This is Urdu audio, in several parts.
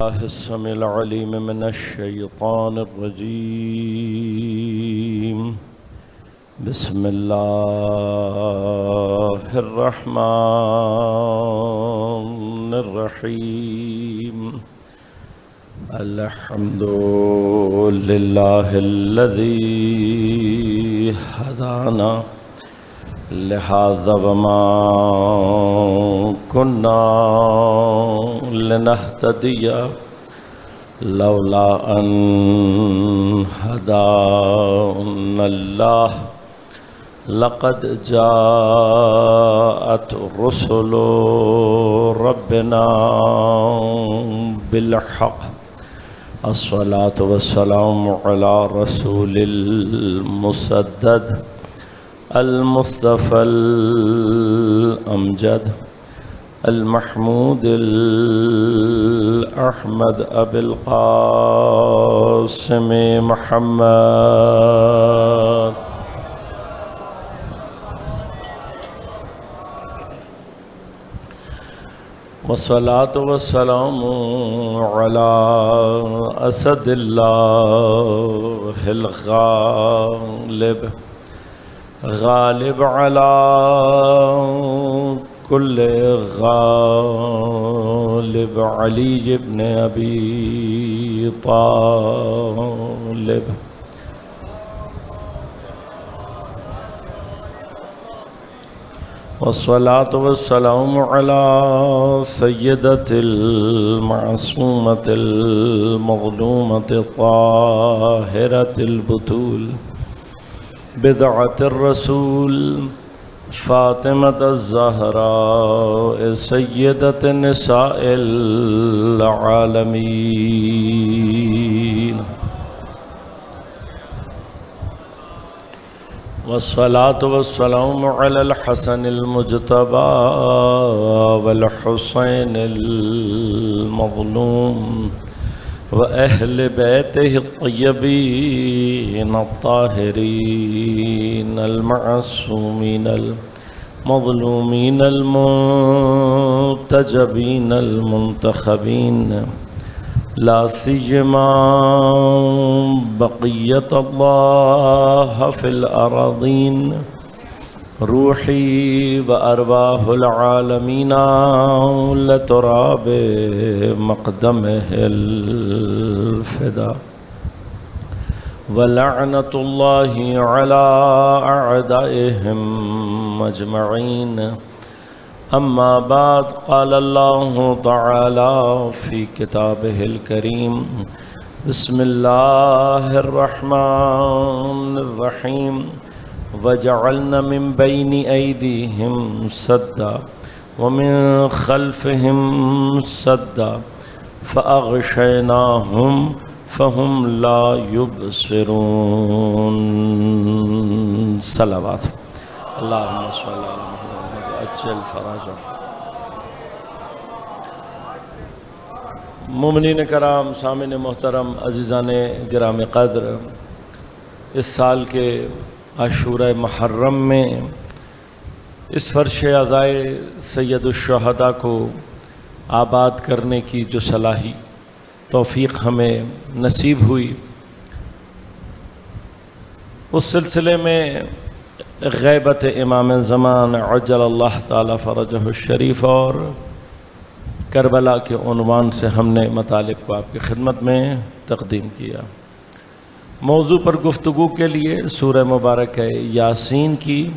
الله السميع العليم من الشيطان الرجيم. بسم الله الرحمن الرحيم. الحمد لله الذي هدانا لهذا وما كنا لنهتدي لولا أن هدانا الله. لقد جاءت رسل ربنا بالحق. الصلاة والسلام على رسول المسدد المصطفى الأمجد المحمود الأحمد أبي القاسم محمد والصلاة والسلام على أسد الله الغالب غالب على كل غالب علي بن أبي طالب. والصلاة والسلام على سيدة المعصومة المظلومة الطاهرة البتول بضعة الرسول فاطمة الزهراء سيدة نساء العالمين. والصلاة والسلام على الحسن المجتبى والحسين المظلوم وأهل بيته الطيبين الطاهرين المعصومين المظلومين المنتجبين المنتخبين، لا سيما بقية الله في الأراضين. روحي وأرواح العالمين لتراب مقدمه الفدا. ولعنة الله على أعدائهم أجمعين. أما بعد، قال الله تعالى في كتابه الكريم: بسم الله الرحمن الرحيم. وجعلنا من بين أيديهم سدا ومن خلفهم سدا فأغشيناهم فهم لا يبصرون. صلوات اللهم صل على محمد وعجل فرجهم. مومنین کرام، سامعین محترم، عزیزان گرام قدر، اس سال کے عاشورہ محرم میں اس فرش عزائے سید الشہداء کو آباد کرنے کی جو صلاحی توفیق ہمیں نصیب ہوئی، اس سلسلے میں غیبت امام زمان عجل اللہ تعالی فرجہ الشریف اور کربلا کے عنوان سے ہم نے مطالب کو آپ کی خدمت میں تقدیم کیا۔ موضوع پر گفتگو کے لیے سورہ مبارکہ یاسین کی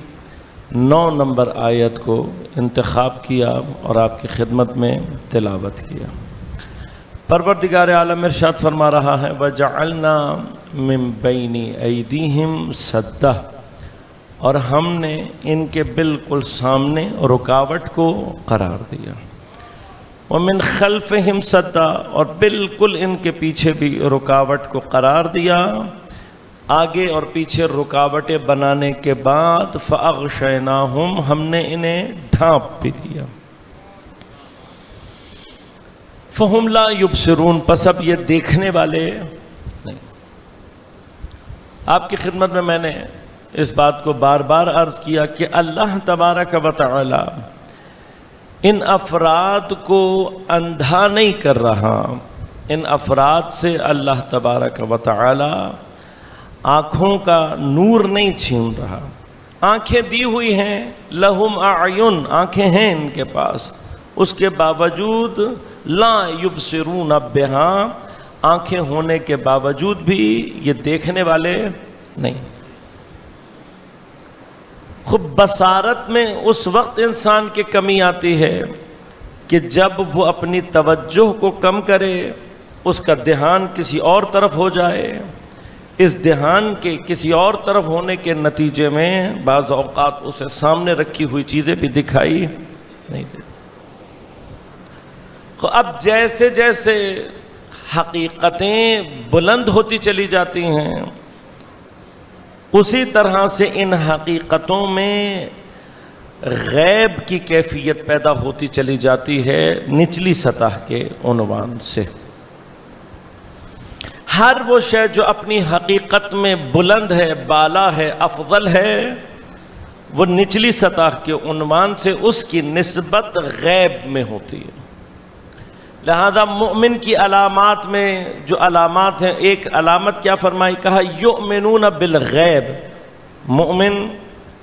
9 نمبر آیت کو انتخاب کیا اور آپ کی خدمت میں تلاوت کیا۔ پروردگار عالم ارشاد فرما رہا ہے: وَجَعَلْنَا مِن بَيْنِ أَيْدِيهِمْ سَدًّا، اور ہم نے ان کے بالکل سامنے رکاوٹ کو قرار دیا۔ وَمِن خَلْفِهِمْ سَدًّا، اور بالکل ان کے پیچھے بھی رکاوٹ کو قرار دیا۔ آگے اور پیچھے رکاوٹیں بنانے کے بعد فَأَغْشَيْنَاهُمْ، ہم نے انہیں ڈھانپ بھی دیا۔ فَهُمْ لَا يُبْصِرُونَ، پس اب یہ دیکھنے والے نہیں۔ آپ کی خدمت میں نے اس بات کو بار بار عرض کیا کہ اللہ تبارک و تعالی ان افراد کو اندھا نہیں کر رہا، ان افراد سے اللہ تبارک و تعالی آنکھوں کا نور نہیں چھین رہا. آنکھیں دی ہوئی ہیں، لہم اعین، آنکھیں ہیں ان کے پاس، اس کے باوجود لا یبصرون بہا، آنکھیں ہونے کے باوجود بھی یہ دیکھنے والے نہیں. خود بصارت میں اس وقت انسان کی کمی آتی ہے کہ جب وہ اپنی توجہ کو کم کرے، اس کا دھیان کسی اور طرف ہو جائے. اس دھیان کے کسی اور طرف ہونے کے نتیجے میں بعض اوقات اسے سامنے رکھی ہوئی چیزیں بھی دکھائی نہیں دیتی. اب جیسے جیسے حقیقتیں بلند ہوتی چلی جاتی ہیں، اسی طرح سے ان حقیقتوں میں غیب کی کیفیت پیدا ہوتی چلی جاتی ہے نچلی سطح کے عنوان سے. ہر وہ شے جو اپنی حقیقت میں بلند ہے، بالا ہے، افضل ہے، وہ نچلی سطح کے عنوان سے اس کی نسبت غیب میں ہوتی ہے. لہذا مومن کی علامات میں جو علامات ہیں، ایک علامت کیا فرمائی؟ کہا یؤمنون بالغیب، مومن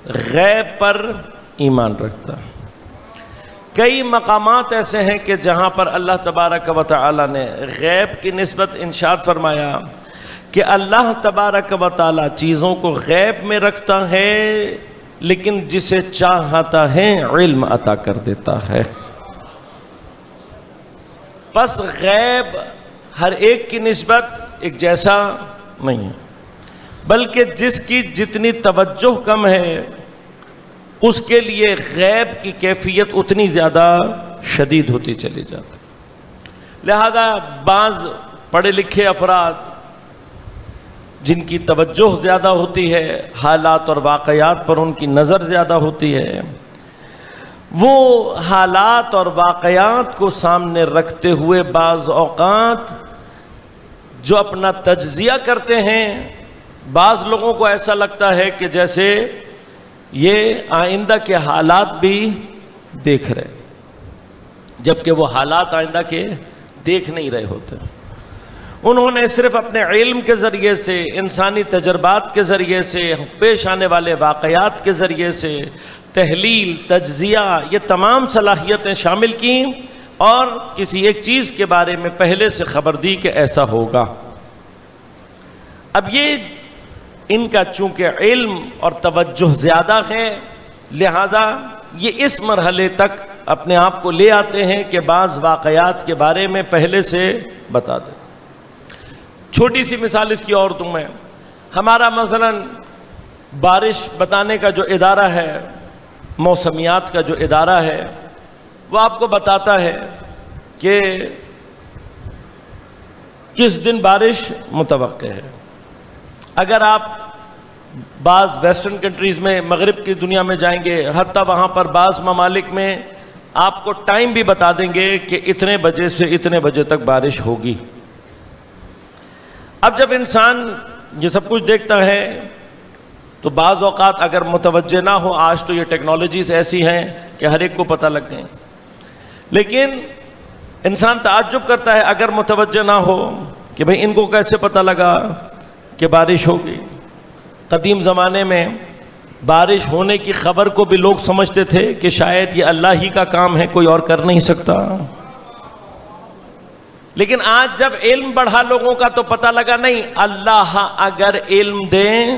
غیب پر ایمان رکھتا. کئی مقامات ایسے ہیں کہ جہاں پر اللہ تبارک و تعالی نے غیب کی نسبت ارشاد فرمایا کہ اللہ تبارک و تعالی چیزوں کو غیب میں رکھتا ہے، لیکن جسے چاہتا ہے علم عطا کر دیتا ہے. پس غیب ہر ایک کی نسبت ایک جیسا نہیں ہے، بلکہ جس کی جتنی توجہ کم ہے اس کے لیے غیب کی کیفیت اتنی زیادہ شدید ہوتی چلی جاتی. لہذا بعض پڑھے لکھے افراد جن کی توجہ زیادہ ہوتی ہے، حالات اور واقعات پر ان کی نظر زیادہ ہوتی ہے، وہ حالات اور واقعات کو سامنے رکھتے ہوئے بعض اوقات جو اپنا تجزیہ کرتے ہیں، بعض لوگوں کو ایسا لگتا ہے کہ جیسے یہ آئندہ کے حالات بھی دیکھ رہے، جبکہ وہ حالات آئندہ کے دیکھ نہیں رہے ہوتے. انہوں نے صرف اپنے علم کے ذریعے سے، انسانی تجربات کے ذریعے سے، پیش آنے والے واقعات کے ذریعے سے تحلیل، تجزیہ، یہ تمام صلاحیتیں شامل کیں اور کسی ایک چیز کے بارے میں پہلے سے خبر دی کہ ایسا ہوگا. اب یہ ان کا چونکہ علم اور توجہ زیادہ ہے، لہذا یہ اس مرحلے تک اپنے آپ کو لے آتے ہیں کہ بعض واقعات کے بارے میں پہلے سے بتا دیں. چھوٹی سی مثال اس کی اور دوں میں. ہمارا مثلا بارش بتانے کا جو ادارہ ہے، موسمیات کا جو ادارہ ہے، وہ آپ کو بتاتا ہے کہ کس دن بارش متوقع ہے. اگر آپ بعض ویسٹرن کنٹریز میں، مغرب کی دنیا میں جائیں گے، حتیٰ وہاں پر بعض ممالک میں آپ کو ٹائم بھی بتا دیں گے کہ اتنے بجے سے اتنے بجے تک بارش ہوگی. اب جب انسان یہ سب کچھ دیکھتا ہے تو بعض اوقات اگر متوجہ نہ ہو، آج تو یہ ٹیکنالوجیز ایسی ہیں کہ ہر ایک کو پتہ لگ گئیں، لیکن انسان تعجب کرتا ہے اگر متوجہ نہ ہو کہ بھئی ان کو کیسے پتہ لگا کہ بارش ہوگی. قدیم زمانے میں بارش ہونے کی خبر کو بھی لوگ سمجھتے تھے کہ شاید یہ اللہ ہی کا کام ہے، کوئی اور کر نہیں سکتا. لیکن آج جب علم بڑھا لوگوں کا تو پتہ لگا نہیں، اللہ اگر علم دیں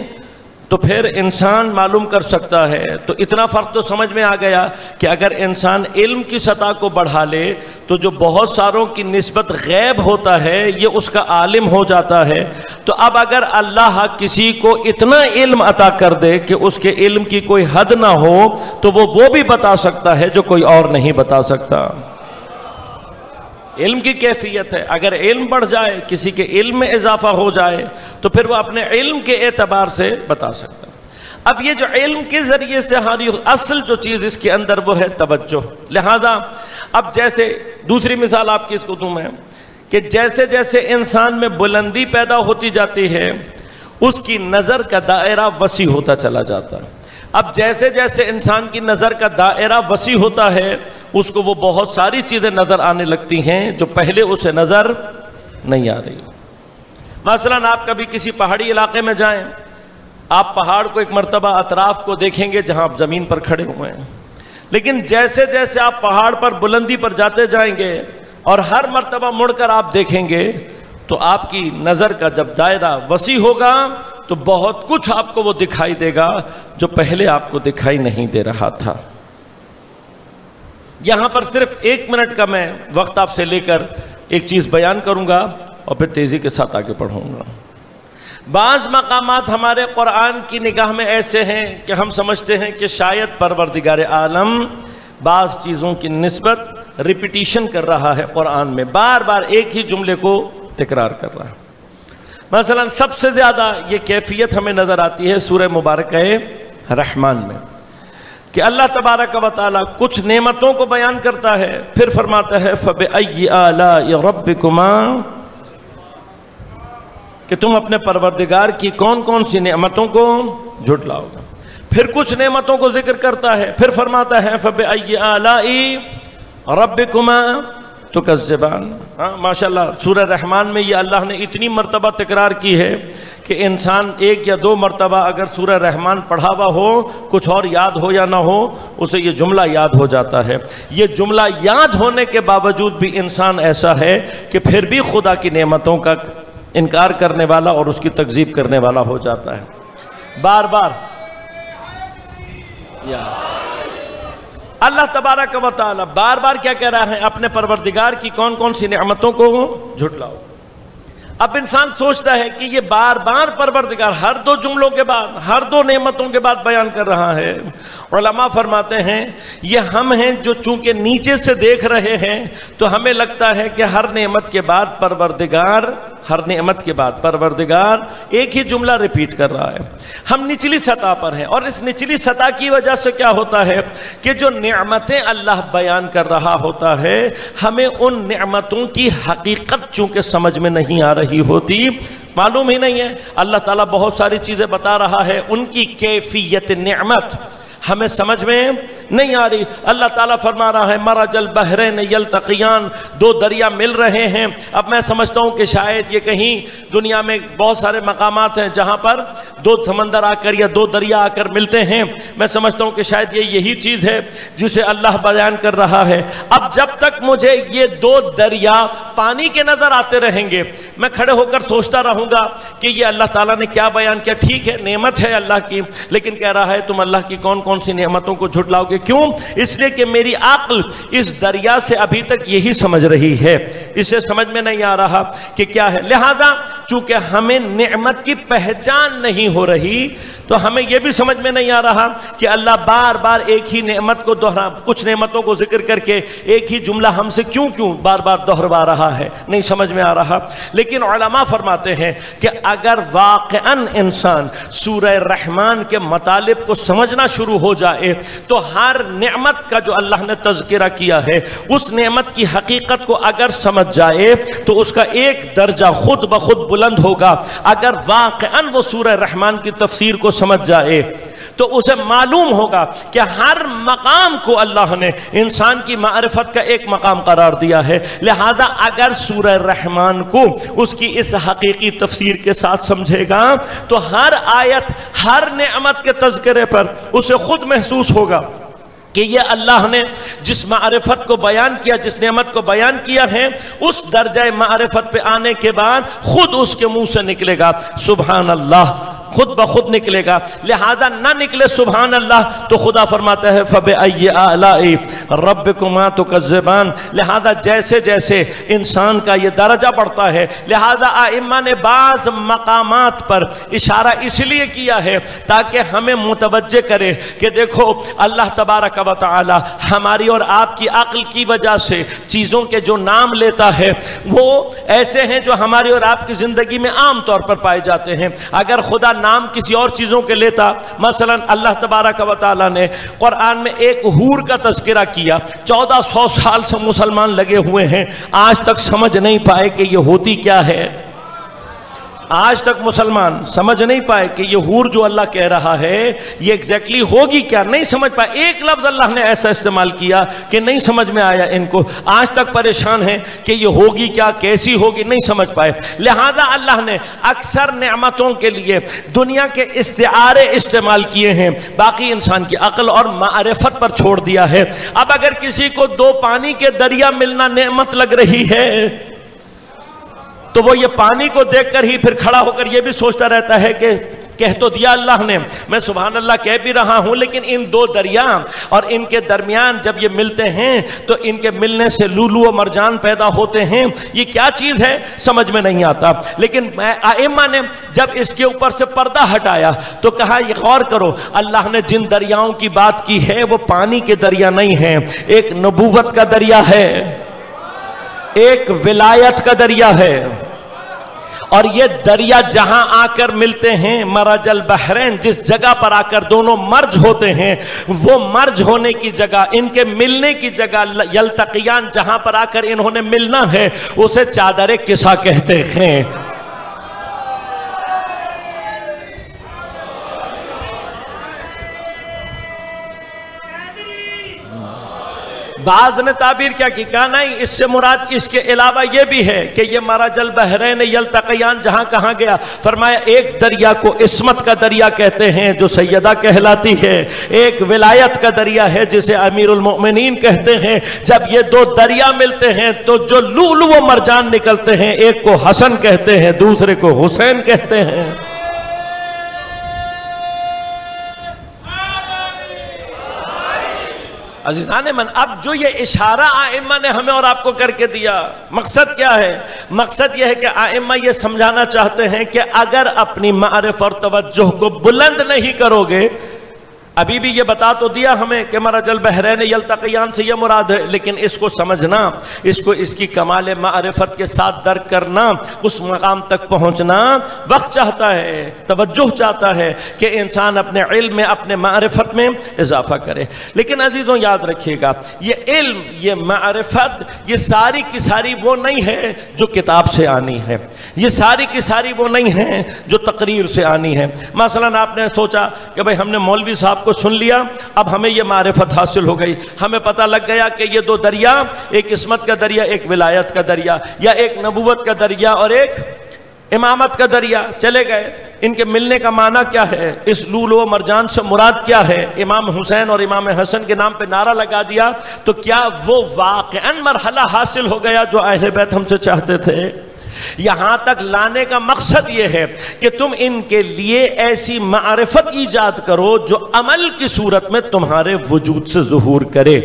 تو پھر انسان معلوم کر سکتا ہے. تو اتنا فرق تو سمجھ میں آ گیا کہ اگر انسان علم کی سطح کو بڑھا لے تو جو بہت ساروں کی نسبت غیب ہوتا ہے یہ اس کا عالم ہو جاتا ہے. تو اب اگر اللہ کسی کو اتنا علم عطا کر دے کہ اس کے علم کی کوئی حد نہ ہو تو وہ بھی بتا سکتا ہے جو کوئی اور نہیں بتا سکتا. علم کی کیفیت ہے. اگر علم بڑھ جائے، کسی کے علم میں اضافہ ہو جائے تو پھر وہ اپنے علم کے اعتبار سے بتا سکتا ہے. اب یہ جو علم کے ذریعے سے ہماری اصل جو چیز اس کے اندر وہ ہے توجہ. لہذا اب جیسے دوسری مثال آپ کی اس کو دوں میں کہ جیسے جیسے انسان میں بلندی پیدا ہوتی جاتی ہے اس کی نظر کا دائرہ وسیع ہوتا چلا جاتا ہے. اب جیسے جیسے انسان کی نظر کا دائرہ وسیع ہوتا ہے اس کو وہ بہت ساری چیزیں نظر آنے لگتی ہیں جو پہلے اسے نظر نہیں آ رہی ہو۔ مثلاً آپ کبھی کسی پہاڑی علاقے میں جائیں، آپ پہاڑ کو ایک مرتبہ اطراف کو دیکھیں گے جہاں آپ زمین پر کھڑے ہوئے ہیں، لیکن جیسے جیسے آپ پہاڑ پر بلندی پر جاتے جائیں گے اور ہر مرتبہ مڑ کر آپ دیکھیں گے تو آپ کی نظر کا جب دائرہ وسیع ہوگا تو بہت کچھ آپ کو وہ دکھائی دے گا جو پہلے آپ کو دکھائی نہیں دے رہا تھا۔ یہاں پر صرف 1 منٹ کا میں وقت آپ سے لے کر ایک چیز بیان کروں گا اور پھر تیزی کے ساتھ آگے پڑھوں گا۔ بعض مقامات ہمارے قرآن کی نگاہ میں ایسے ہیں کہ ہم سمجھتے ہیں کہ شاید پروردگار عالم بعض چیزوں کی نسبت ریپیٹیشن کر رہا ہے، قرآن میں بار بار ایک ہی جملے کو تکرار کر رہا ہے۔ مثلا سب سے زیادہ یہ کیفیت ہمیں نظر آتی ہے سورہ مبارکہ رحمان میں، کہ اللہ تبارک و تعالیٰ کچھ نعمتوں کو بیان کرتا ہے، پھر فرماتا ہے فَبِأَيِّ آلَاءِ رَبِّكُمَا، کہ تم اپنے پروردگار کی کون کون سی نعمتوں کو جھٹلاؤ گے۔ پھر کچھ نعمتوں کو ذکر کرتا ہے، پھر فرماتا ہے فَبِأَيِّ آلَاءِ رَبِّكُمَا تُكَذِّبَانِ۔ ماشاءاللہ سورہ رحمان میں یہ اللہ نے اتنی مرتبہ تکرار کی ہے کہ انسان 1 یا 2 مرتبہ اگر سورہ رحمان پڑھا ہوا ہو، کچھ اور یاد ہو یا نہ ہو، اسے یہ جملہ یاد ہو جاتا ہے۔ یہ جملہ یاد ہونے کے باوجود بھی انسان ایسا ہے کہ پھر بھی خدا کی نعمتوں کا انکار کرنے والا اور اس کی تکذیب کرنے والا ہو جاتا ہے۔ بار بار اللہ تبارک و تعالی بار بار کیا کہہ رہا ہے؟ اپنے پروردگار کی کون کون سی نعمتوں کو جھٹلاؤ۔ اب انسان سوچتا ہے کہ یہ بار بار پروردگار ہر 2 جملوں کے بعد، ہر 2 نعمتوں کے بعد بیان کر رہا ہے۔ علماء فرماتے ہیں یہ ہم ہیں جو چونکہ نیچے سے دیکھ رہے ہیں تو ہمیں لگتا ہے کہ ہر نعمت کے بعد پروردگار، ہر نعمت کے بعد پروردگار ایک ہی جملہ ریپیٹ کر رہا ہے۔ ہم نچلی سطح پر ہیں، اور اس نچلی سطح کی وجہ سے کیا ہوتا ہے کہ جو نعمتیں اللہ بیان کر رہا ہوتا ہے، ہمیں ان نعمتوں کی حقیقت چونکہ سمجھ میں نہیں آ رہی ہوتی، معلوم ہی نہیں ہے۔ اللہ تعالیٰ بہت ساری چیزیں بتا رہا ہے، ان کی کیفیت نعمت ہمیں سمجھ میں نہیں آ رہی۔ اللہ تعالیٰ فرما رہا ہے مرج البحرین یلتقیان، 2 دریا مل رہے ہیں۔ اب میں سمجھتا ہوں کہ شاید یہ کہیں دنیا میں بہت سارے مقامات ہیں جہاں پر 2 سمندر آ کر یا 2 دریا آ کر ملتے ہیں۔ میں سمجھتا ہوں کہ شاید یہی چیز ہے جسے اللہ بیان کر رہا ہے۔ اب جب تک مجھے یہ 2 دریا پانی کے نظر آتے رہیں گے، میں کھڑے ہو کر سوچتا رہوں گا کہ یہ اللہ تعالیٰ نے کیا بیان کیا۔ ٹھیک ہے، نعمت ہے اللہ کی، لیکن کہہ رہا ہے تم اللہ کی کون کون سی نعمتوں کو جھٹلاؤ گے۔ کیوں؟ اس لیے کہ میری عقل اس دریا سے ابھی تک یہی سمجھ رہی ہے، اسے سمجھ میں نہیں آ رہا کہ کیا ہے۔ لہذا چونکہ ہمیں نعمت کی پہچان نہیں ہو رہی تو ہمیں یہ بھی سمجھ میں نہیں آ رہا کہ اللہ بار بار ایک ہی نعمت کو کچھ نعمتوں کو ذکر کر کے ایک ہی جملہ ہم سے کیوں بار بار دہروا رہا ہے، نہیں سمجھ میں آ رہا۔ لیکن علماء فرماتے ہیں کہ اگر واقعاً انسان سورہ رحمان کے مطالب کو سمجھنا شروع ہو جائے تو ہر نعمت کا جو اللہ نے تذکرہ کیا ہے، اس نعمت کی حقیقت کو اگر سمجھ جائے تو اس کا ایک درجہ خود بخود بلند ہوگا۔ اگر واقعاً وہ سورہ رحمان کی تفسیر کو سمجھ جائے تو اسے معلوم ہوگا کہ ہر مقام کو اللہ نے انسان کی معرفت کا ایک مقام قرار دیا ہے۔ لہذا اگر سورہ رحمان کو اس کی اس حقیقی تفسیر کے ساتھ سمجھے گا تو ہر آیت، ہر نعمت کے تذکرے پر اسے خود محسوس ہوگا کہ یہ اللہ نے جس معرفت کو بیان کیا، جس نعمت کو بیان کیا ہے، اس درجہ معرفت پہ آنے کے بعد خود اس کے منہ سے نکلے گا سبحان اللہ، خود بخود نکلے گا۔ لہذا نہ نکلے سبحان اللہ تو خدا فرماتا ہے فَبِأَيِّ آلَاءِ رَبِّكُمَا تُكَذِّبَانِ۔ لہذا جیسے جیسے انسان کا یہ درجہ بڑھتا ہے، لہذا ائمہ نے بعض مقامات پر اشارہ اس لیے کیا ہے تاکہ ہمیں متوجہ کرے کہ دیکھو اللہ تبارک و تعالی ہماری اور آپ کی عقل کی وجہ سے چیزوں کے جو نام لیتا ہے وہ ایسے ہیں جو ہماری اور آپ کی زندگی میں عام طور پر پائے جاتے ہیں۔ اگر خدا نام کسی اور چیزوں کے لیتا، مثلا اللہ تبارک و تعالی نے قرآن میں ایک حور کا تذکرہ کیا، 1400 سال سے مسلمان لگے ہوئے ہیں، آج تک سمجھ نہیں پائے کہ یہ ہوتی کیا ہے۔ آج تک مسلمان سمجھ نہیں پائے کہ یہ حور جو اللہ کہہ رہا ہے یہ ایگزیکٹلی ہوگی کیا، نہیں سمجھ پائے. ایک لفظ اللہ نے ایسا استعمال کیا کہ نہیں سمجھ میں آیا ان کو. آج تک پریشان ہیں کہ یہ ہوگی کیا، کیسی ہوگی، نہیں سمجھ پائے. لہذا اللہ نے اکثر نعمتوں کے لیے دنیا کے استعارے استعمال کیے ہیں، باقی انسان کی عقل اور معرفت پر چھوڑ دیا ہے. اب اگر کسی کو دو پانی کے دریا ملنا نعمت لگ رہی ہے تو وہ یہ پانی کو دیکھ کر ہی پھر کھڑا ہو کر یہ بھی سوچتا رہتا ہے کہ کہہ تو دیا اللہ نے، میں سبحان اللہ کہہ بھی رہا ہوں، لیکن ان دو دریا اور ان کے درمیان جب یہ ملتے ہیں تو ان کے ملنے سے لولو و مرجان پیدا ہوتے ہیں. یہ کیا چیز ہے سمجھ میں نہیں آتا. لیکن ائمہ نے جب اس کے اوپر سے پردہ ہٹایا تو کہا یہ غور کرو، اللہ نے جن دریاؤں کی بات کی ہے وہ پانی کے دریا نہیں ہیں، ایک نبوت کا دریا ہے، ایک ولایت کا دریا ہے. اور یہ دریا جہاں آ کر ملتے ہیں، مرج البحرین، جس جگہ پر آ کر دونوں مرج ہوتے ہیں، وہ مرج ہونے کی جگہ، ان کے ملنے کی جگہ، یلتقیان، جہاں پر آ کر انہوں نے ملنا ہے، اسے چادر کسا کہتے ہیں. بعض نے تعبیر کیا کی، کہا نہیں، اس سے مراد اس کے علاوہ یہ بھی ہے کہ یہ مرج البحرین یلتقیان جہاں کہاں گیا. فرمایا ایک دریا کو عصمت کا دریا کہتے ہیں جو سیدہ کہلاتی ہے، ایک ولایت کا دریا ہے جسے امیر المؤمنین کہتے ہیں. جب یہ دو دریا ملتے ہیں تو جو لؤلؤ و مرجان نکلتے ہیں، ایک کو حسن کہتے ہیں، دوسرے کو حسین کہتے ہیں. عزیزان من، اب جو یہ اشارہ ائمہ نے ہمیں اور آپ کو کر کے دیا، مقصد کیا ہے؟ مقصد یہ ہے کہ ائمہ یہ سمجھانا چاہتے ہیں کہ اگر اپنی معرفت اور توجہ کو بلند نہیں کرو گے، ابھی بھی یہ بتا تو دیا ہمیں کہ مرج البحرین یلتقیان سے یہ مراد ہے، لیکن اس کو سمجھنا، اس کو اس کی کمال معرفت کے ساتھ درک کرنا، اس مقام تک پہنچنا وقت چاہتا ہے، توجہ چاہتا ہے کہ انسان اپنے علم میں، اپنے معرفت میں اضافہ کرے. لیکن عزیزوں یاد رکھیے گا، یہ علم، یہ معرفت، یہ ساری کی ساری وہ نہیں ہے جو کتاب سے آنی ہے، یہ ساری کی ساری وہ نہیں ہے جو تقریر سے آنی ہے. مثلا آپ نے سوچا کہ بھئی ہم نے مولوی صاحب کو سن لیا، اب ہمیں یہ معرفت حاصل ہو گئی، ہمیں پتہ لگ گیا کہ یہ دو دریا، ایک عصمت کا دریا، ایک ولایت کا دریا، یا ایک نبوت کا دریا اور ایک امامت کا دریا، چلے گئے. ان کے ملنے کا معنی کیا ہے، اس لولو و مرجان سے مراد کیا ہے؟ امام حسین اور امام حسن کے نام پہ نعرہ لگا دیا تو کیا وہ واقعاً مرحلہ حاصل ہو گیا جو اہل بیت ہم سے چاہتے تھے؟ یہاں تک لانے کا مقصد یہ ہے کہ تم ان کے لیے ایسی معرفت ایجاد کرو جو عمل کی صورت میں تمہارے وجود سے ظہور کرے.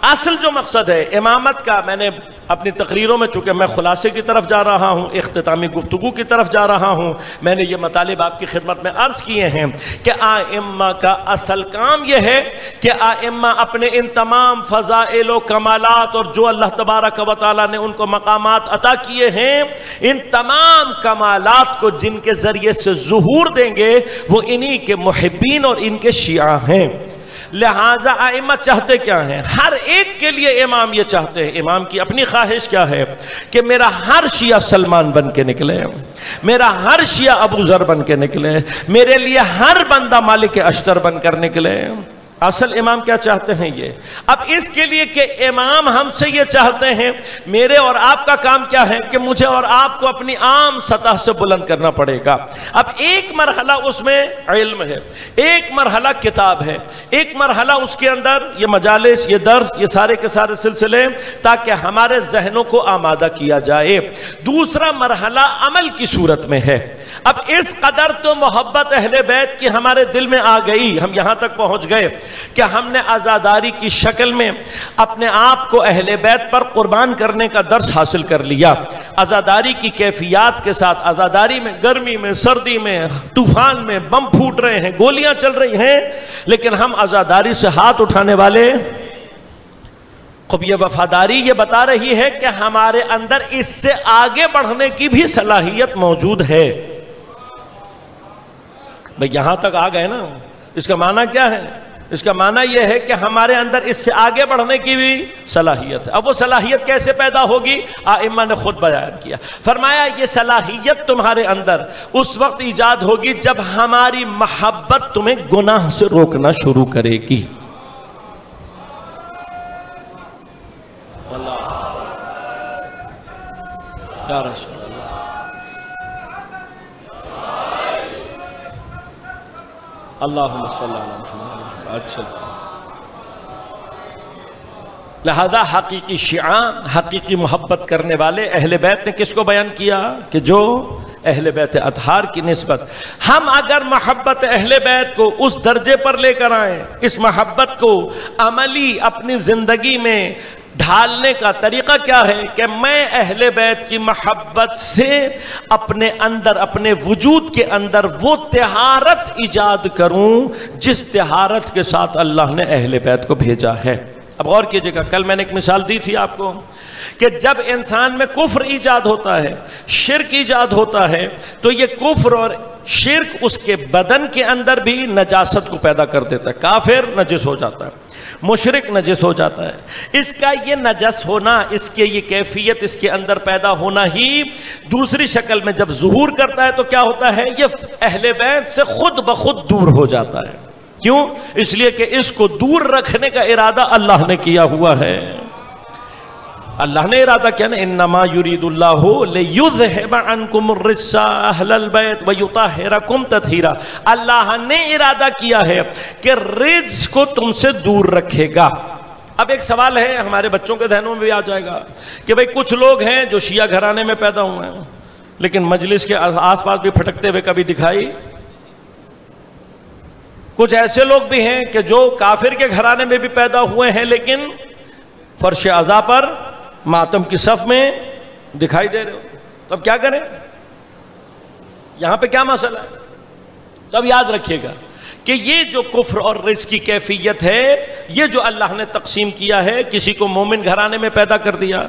اصل جو مقصد ہے امامت کا، میں نے اپنی تقریروں میں، چونکہ میں خلاصے کی طرف جا رہا ہوں، اختتامی گفتگو کی طرف جا رہا ہوں، میں نے یہ مطالب آپ کی خدمت میں عرض کیے ہیں کہ ائمہ کا اصل کام یہ ہے کہ ائمہ اپنے ان تمام فضائل و کمالات اور جو اللہ تبارک و تعالیٰ نے ان کو مقامات عطا کیے ہیں، ان تمام کمالات کو جن کے ذریعے سے ظہور دیں گے وہ انہی کے محبین اور ان کے شیعہ ہیں. لہٰذا ائمہ چاہتے کیا ہیں؟ ہر ایک کے لیے امام یہ چاہتے ہیں، امام کی اپنی خواہش کیا ہے کہ میرا ہر شیعہ سلمان بن کے نکلے، میرا ہر شیعہ ابو ذر بن کے نکلے، میرے لیے ہر بندہ مالک اشتر بن کر نکلے. اصل امام کیا چاہتے ہیں یہ. اب اس کے لیے کہ امام ہم سے یہ چاہتے ہیں، میرے اور آپ کا کام کیا ہے کہ مجھے اور آپ کو اپنی عام سطح سے بلند کرنا پڑے گا. اب ایک مرحلہ اس میں علم ہے، ایک مرحلہ کتاب ہے، ایک مرحلہ اس کے اندر یہ مجالس، یہ درس، یہ سارے کے سارے سلسلے، تاکہ ہمارے ذہنوں کو آمادہ کیا جائے. دوسرا مرحلہ عمل کی صورت میں ہے. اب اس قدر تو محبت اہل بیت کی ہمارے دل میں آ گئی، ہم یہاں تک پہنچ گئے کہ ہم نے عزاداری کی شکل میں اپنے آپ کو اہل بیت پر قربان کرنے کا درس حاصل کر لیا. عزاداری کی کیفیات کے ساتھ، عزاداری میں گرمی میں، سردی میں، طوفان میں بم پھوٹ رہے ہیں، گولیاں چل رہی ہیں، لیکن ہم عزاداری سے ہاتھ اٹھانے والے. خب یہ وفاداری یہ بتا رہی ہے کہ ہمارے اندر اس سے آگے بڑھنے کی بھی صلاحیت موجود ہے. بھئی یہاں تک آ گئے نا، اس کا معنی کیا ہے اس کا معنی یہ ہے کہ ہمارے اندر اس سے آگے بڑھنے کی بھی صلاحیت ہے۔ اب وہ صلاحیت کیسے پیدا ہوگی؟ ائمہ نے خود بیان کیا، فرمایا یہ صلاحیت تمہارے اندر اس وقت ایجاد ہوگی جب ہماری محبت تمہیں گناہ سے روکنا شروع کرے گی۔ یا رسول اللہم صلی اللہ علیہ وسلم۔ لہذا حقیقی شیعہ، حقیقی محبت کرنے والے اہل بیت نے کس کو بیان کیا کہ جو اہل بیت اطہار کی نسبت، ہم اگر محبت اہل بیت کو اس درجے پر لے کر آئیں، اس محبت کو عملی اپنی زندگی میں ڈھالنے کا طریقہ کیا ہے کہ میں اہل بیت کی محبت سے اپنے اندر، اپنے وجود کے اندر وہ طہارت ایجاد کروں جس طہارت کے ساتھ اللہ نے اہل بیت کو بھیجا ہے۔ اب غور کیجئے گا، کل میں نے ایک مثال دی تھی آپ کو کہ جب انسان میں کفر ایجاد ہوتا ہے، شرک ایجاد ہوتا ہے، تو یہ کفر اور شرک اس کے بدن کے اندر بھی نجاست کو پیدا کر دیتا ہے۔ کافر نجس ہو جاتا ہے، مشرک نجس ہو جاتا ہے۔ اس کا یہ نجس ہونا، اس کے یہ کیفیت اس کے اندر پیدا ہونا ہی دوسری شکل میں جب ظہور کرتا ہے تو کیا ہوتا ہے؟ یہ اہل بیت سے خود بخود دور ہو جاتا ہے۔ کیوں؟ اس لیے کہ اس کو دور رکھنے کا ارادہ اللہ نے کیا ہوا ہے۔ اللہ نے ارادہ کیا نا، انما یرید اللہ لیذھب عنکم الرجس اہل البیت ویطہرکم تطہیرا۔ اللہ نے ارادہ کیا ہے کہ رجس کو تم سے دور رکھے گا۔ اب ایک سوال ہے، ہمارے بچوں کے ذہنوں میں بھی آ جائے گا کہ بھئی کچھ لوگ ہیں جو شیعہ گھرانے میں پیدا ہوئے ہیں لیکن مجلس کے آس پاس بھی پھٹکتے ہوئے کبھی دکھائی، کچھ ایسے لوگ بھی ہیں کہ جو کافر کے گھرانے میں بھی پیدا ہوئے ہیں لیکن فرش عزا پر ماتم کی صف میں دکھائی دے رہے ہو، تو اب کیا کریں؟ یہاں پہ کیا مسئلہ ہے؟ تو اب یاد رکھیے گا کہ یہ جو کفر اور رجس کی کیفیت ہے، یہ جو اللہ نے تقسیم کیا ہے، کسی کو مومن گھرانے میں پیدا کر دیا،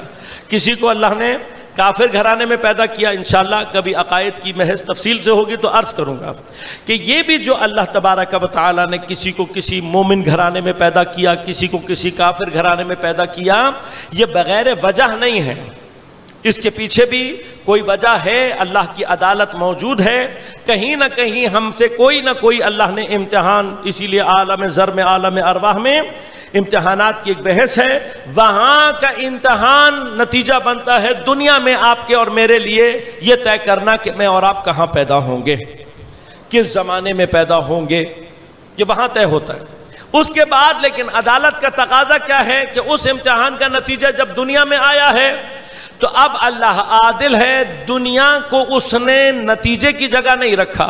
کسی کو اللہ نے کافر گھرانے میں پیدا کیا۔ انشاءاللہ کبھی عقائد کی محض تفصیل سے ہوگی تو عرض کروں گا کہ یہ بھی جو اللہ تبارک و تعالیٰ نے کسی کو کسی مومن گھرانے میں پیدا کیا، کسی کو کسی کافر گھرانے میں پیدا کیا، یہ بغیر وجہ نہیں ہے، اس کے پیچھے بھی کوئی وجہ ہے، اللہ کی عدالت موجود ہے۔ کہیں نہ کہیں ہم سے کوئی نہ کوئی اللہ نے امتحان، اسی لیے عالم ذر میں، عالم ارواح میں امتحانات کی ایک بحث ہے، وہاں کا امتحان نتیجہ بنتا ہے دنیا میں آپ کے اور میرے لیے یہ طے کرنا کہ میں اور آپ کہاں پیدا ہوں گے، کس زمانے میں پیدا ہوں گے، یہ وہاں طے ہوتا ہے۔ اس کے بعد لیکن عدالت کا تقاضا کیا ہے کہ اس امتحان کا نتیجہ جب دنیا میں آیا ہے تو اب اللہ عادل ہے، دنیا کو اس نے نتیجے کی جگہ نہیں رکھا،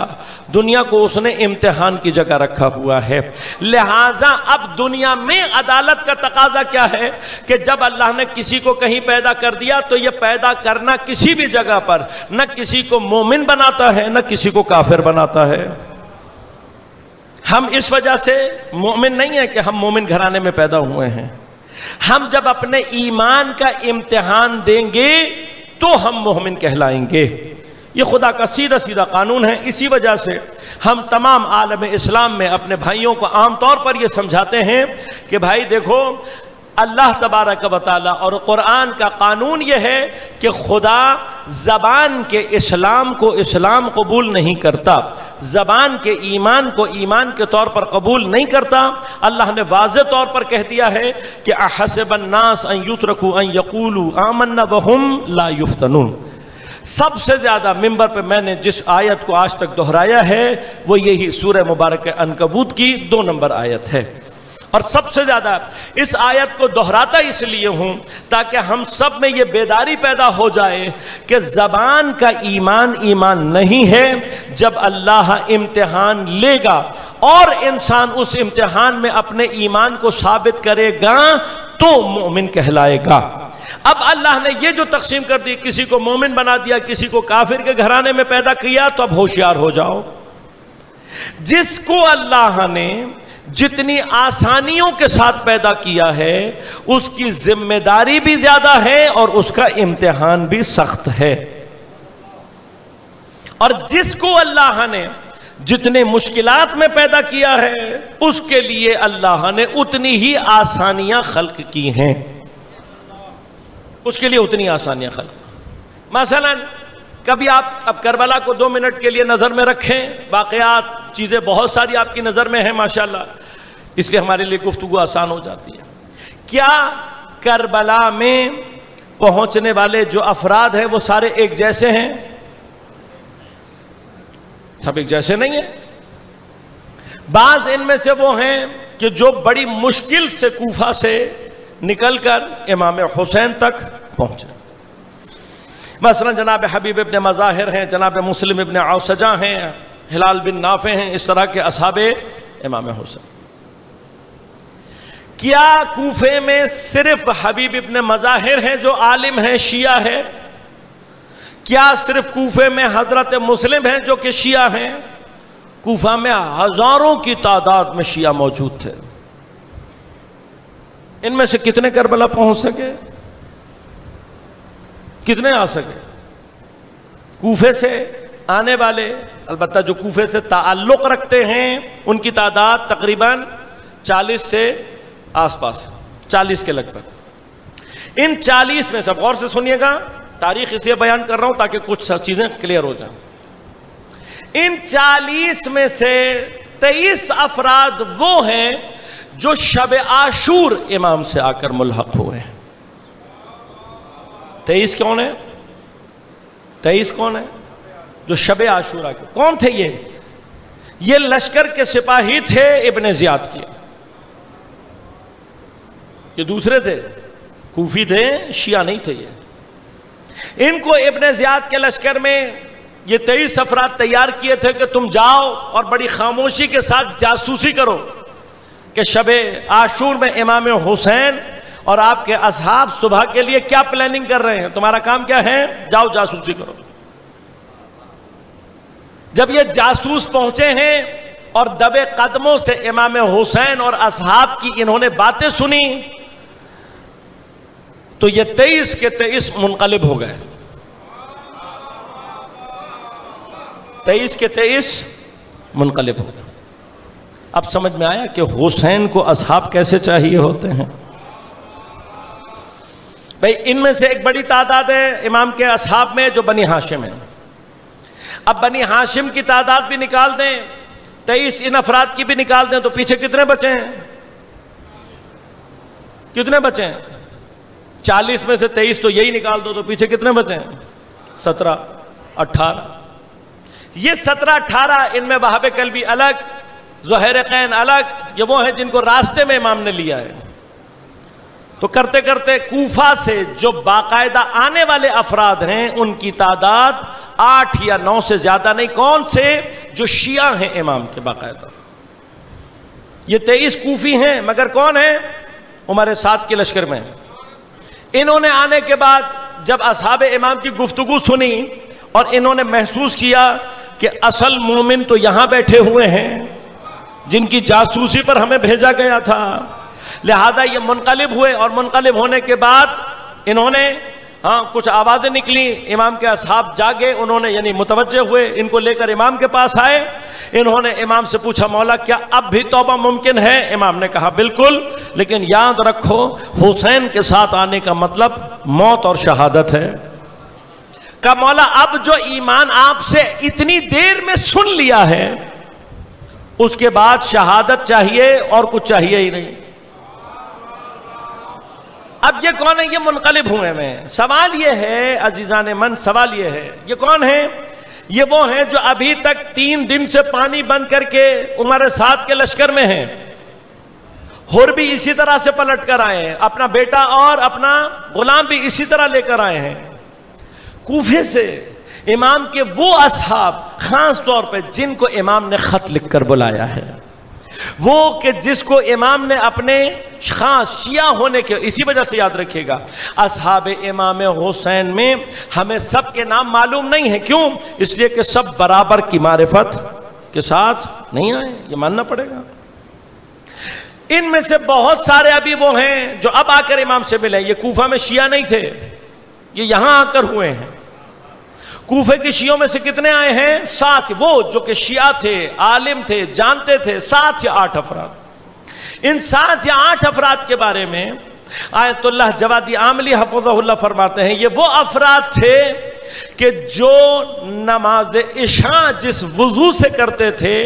دنیا کو اس نے امتحان کی جگہ رکھا ہوا ہے۔ لہٰذا اب دنیا میں عدالت کا تقاضا کیا ہے کہ جب اللہ نے کسی کو کہیں پیدا کر دیا تو یہ پیدا کرنا کسی بھی جگہ پر نہ کسی کو مومن بناتا ہے نہ کسی کو کافر بناتا ہے۔ ہم اس وجہ سے مومن نہیں ہیں کہ ہم مومن گھرانے میں پیدا ہوئے ہیں، ہم جب اپنے ایمان کا امتحان دیں گے تو ہم مومن کہلائیں گے۔ یہ خدا کا سیدھا سیدھا قانون ہے۔ اسی وجہ سے ہم تمام عالم اسلام میں اپنے بھائیوں کو عام طور پر یہ سمجھاتے ہیں کہ بھائی دیکھو، اللہ تبارک و تعالیٰ اور قرآن کا قانون یہ ہے کہ خدا زبان کے اسلام کو اسلام قبول نہیں کرتا، زبان کے ایمان کو ایمان کے طور پر قبول نہیں کرتا۔ اللہ نے واضح طور پر کہہ دیا ہے کہ احسب الناس ان یترکوا ان یقولوا آمنا وہم لا یفتنون۔ سب سے زیادہ ممبر پہ میں نے جس آیت کو آج تک دہرایا ہے وہ یہی سورہ مبارکہ عنکبوت کی 2 نمبر آیت ہے، اور سب سے زیادہ اس آیت کو دہراتا اس لیے ہوں تاکہ ہم سب میں یہ بیداری پیدا ہو جائے کہ زبان کا ایمان ایمان نہیں ہے۔ جب اللہ امتحان لے گا اور انسان اس امتحان میں اپنے ایمان کو ثابت کرے گا تو مومن کہلائے گا۔ اب اللہ نے یہ جو تقسیم کر دی، کسی کو مومن بنا دیا، کسی کو کافر کے گھرانے میں پیدا کیا، تو اب ہوشیار ہو جاؤ۔ جس کو اللہ نے جتنی آسانیوں کے ساتھ پیدا کیا ہے اس کی ذمہ داری بھی زیادہ ہے اور اس کا امتحان بھی سخت ہے، اور جس کو اللہ نے جتنے مشکلات میں پیدا کیا ہے اس کے لیے اللہ نے اتنی ہی آسانیاں خلق کی ہیں، اس کے لیے اتنی آسانیاں خلق۔ مثلا کبھی آپ اب کربلا کو 2 منٹ کے لیے نظر میں رکھیں، واقعات چیزیں بہت ساری آپ کی نظر میں ہیں ماشاءاللہ، اس لیے ہمارے لیے گفتگو آسان ہو جاتی ہے۔ کیا کربلا میں پہنچنے والے جو افراد ہیں وہ سارے ایک جیسے ہیں؟ سب ایک جیسے نہیں ہیں۔ بعض ان میں سے وہ ہیں کہ جو بڑی مشکل سے کوفہ سے نکل کر امام حسین تک پہنچے، مثلا جناب حبیب ابن مظاہر ہیں، جناب مسلم ابن عوسجہ ہیں، ہلال بن نافع ہیں، اس طرح کے اصحاب امام حسین۔ کیا کوفے میں صرف حبیب ابن مظاہر ہیں جو عالم ہیں، شیعہ ہے؟ کیا صرف کوفے میں حضرت مسلم ہیں جو کہ شیعہ ہیں؟ کوفہ میں ہزاروں کی تعداد میں شیعہ موجود تھے۔ ان میں سے کتنے کربلا پہنچ سکے؟ کتنے آ سکے؟ کوفے سے آنے والے، البتہ جو کوفے سے تعلق رکھتے ہیں ان کی تعداد تقریباً 40 سے آس پاس، 40 کے لگ بھگ۔ ان 40 میں سب غور سے سنیے گا، تاریخ اس لیے بیان کر رہا ہوں تاکہ کچھ چیزیں کلیئر ہو جائیں۔ ان 40 میں سے 23 افراد وہ ہیں جو شب عاشور امام سے آ کر ملحق ہوئے ہیں۔ 23 کون ہے؟ 23 کون ہے جو شب عاشورہ کے؟ کون تھے یہ لشکر کے سپاہی تھے ابن زیاد کے، یہ دوسرے تھے، کوفی تھے، شیعہ نہیں تھے۔ یہ ان کو ابن زیاد کے لشکر میں یہ 23 افراد تیار کیے تھے کہ تم جاؤ اور بڑی خاموشی کے ساتھ جاسوسی کرو کہ شب عاشور میں امام حسین اور آپ کے اصحاب صبح کے لیے کیا پلاننگ کر رہے ہیں، تمہارا کام کیا ہے، جاؤ جاسوسی کرو۔ جب یہ جاسوس پہنچے ہیں اور دبے قدموں سے امام حسین اور اصحاب کی انہوں نے باتیں سنی تو یہ 23 کے 23 منقلب ہو گئے، 23 کے 23 منقلب ہو گئے۔ اب سمجھ میں آیا کہ حسین کو اصحاب کیسے چاہیے ہوتے ہیں۔ بھئی ان میں سے ایک بڑی تعداد ہے امام کے اصحاب میں جو بنی ہاشم ہیں۔ اب بنی ہاشم کی تعداد بھی نکال دیں، 23 ان افراد کی بھی نکال دیں تو پیچھے کتنے بچے ہیں؟ کتنے بچے ہیں؟ 40 میں سے 23 تو یہی نکال دو تو پیچھے کتنے بچے ہیں؟ 17 18۔ یہ 17 18 ان میں وہاب قلبی الگ، زہیرقین الگ، یہ وہ ہیں جن کو راستے میں امام نے لیا ہے۔ تو کرتے کرتے کوفہ سے جو باقاعدہ آنے والے افراد ہیں ان کی تعداد 8 یا 9 سے زیادہ نہیں۔ کون سے؟ جو شیعہ ہیں امام کے باقاعدہ۔ یہ 23 کوفی ہیں مگر کون ہیں؟ عمر سعد کے لشکر میں۔ انہوں نے آنے کے بعد جب اصحاب امام کی گفتگو سنی اور انہوں نے محسوس کیا کہ اصل مومن تو یہاں بیٹھے ہوئے ہیں جن کی جاسوسی پر ہمیں بھیجا گیا تھا، لہذا یہ منقلب ہوئے، اور منقلب ہونے کے بعد انہوں نے کچھ آوازیں نکلی، امام کے اصحاب جاگے، انہوں نے یعنی متوجہ ہوئے، ان کو لے کر امام کے پاس آئے۔ انہوں نے امام سے پوچھا مولا کیا اب بھی توبہ ممکن ہے؟ امام نے کہا بالکل، لیکن یاد رکھو حسین کے ساتھ آنے کا مطلب موت اور شہادت ہے۔ کہا مولا اب جو ایمان آپ سے اتنی دیر میں سن لیا ہے اس کے بعد شہادت چاہیے اور کچھ چاہیے ہی نہیں۔ اب یہ کون ہے؟ یہ منقلب ہوئے میں۔ سوال یہ ہے عزیزان من، سوال یہ ہے یہ کون ہیں؟ یہ وہ ہیں جو ابھی تک 3 دن سے پانی بند کر کے عمر سعد کے لشکر میں ہیں، حر بھی اسی طرح سے پلٹ کر آئے ہیں، اپنا بیٹا اور اپنا غلام بھی اسی طرح لے کر آئے ہیں۔ کوفے سے امام کے وہ اصحاب خاص طور پہ جن کو امام نے خط لکھ کر بلایا ہے، وہ کہ جس کو امام نے اپنے خاص شیعہ ہونے کے، اسی وجہ سے یاد رکھیے گا اصحاب امام حسین میں ہمیں سب کے نام معلوم نہیں ہیں۔ کیوں؟ اس لیے کہ سب برابر کی معرفت کے ساتھ نہیں آئے، یہ ماننا پڑے گا۔ ان میں سے بہت سارے ابھی وہ ہیں جو اب آ کر امام سے ملے، یہ کوفہ میں شیعہ نہیں تھے، یہ یہاں آ کر ہوئے ہیں۔ کوفے کے شیعوں میں سے کتنے آئے ہیں؟ 7. وہ جو کہ شیعہ تھے، عالم تھے، جانتے تھے، 7 یا 8 افراد. ان 7 یا 8 افراد کے بارے میں آیت اللہ جوادی عاملی حفظہ اللہ فرماتے ہیں، یہ وہ افراد تھے کہ جو نماز عشاء جس وضو سے کرتے تھے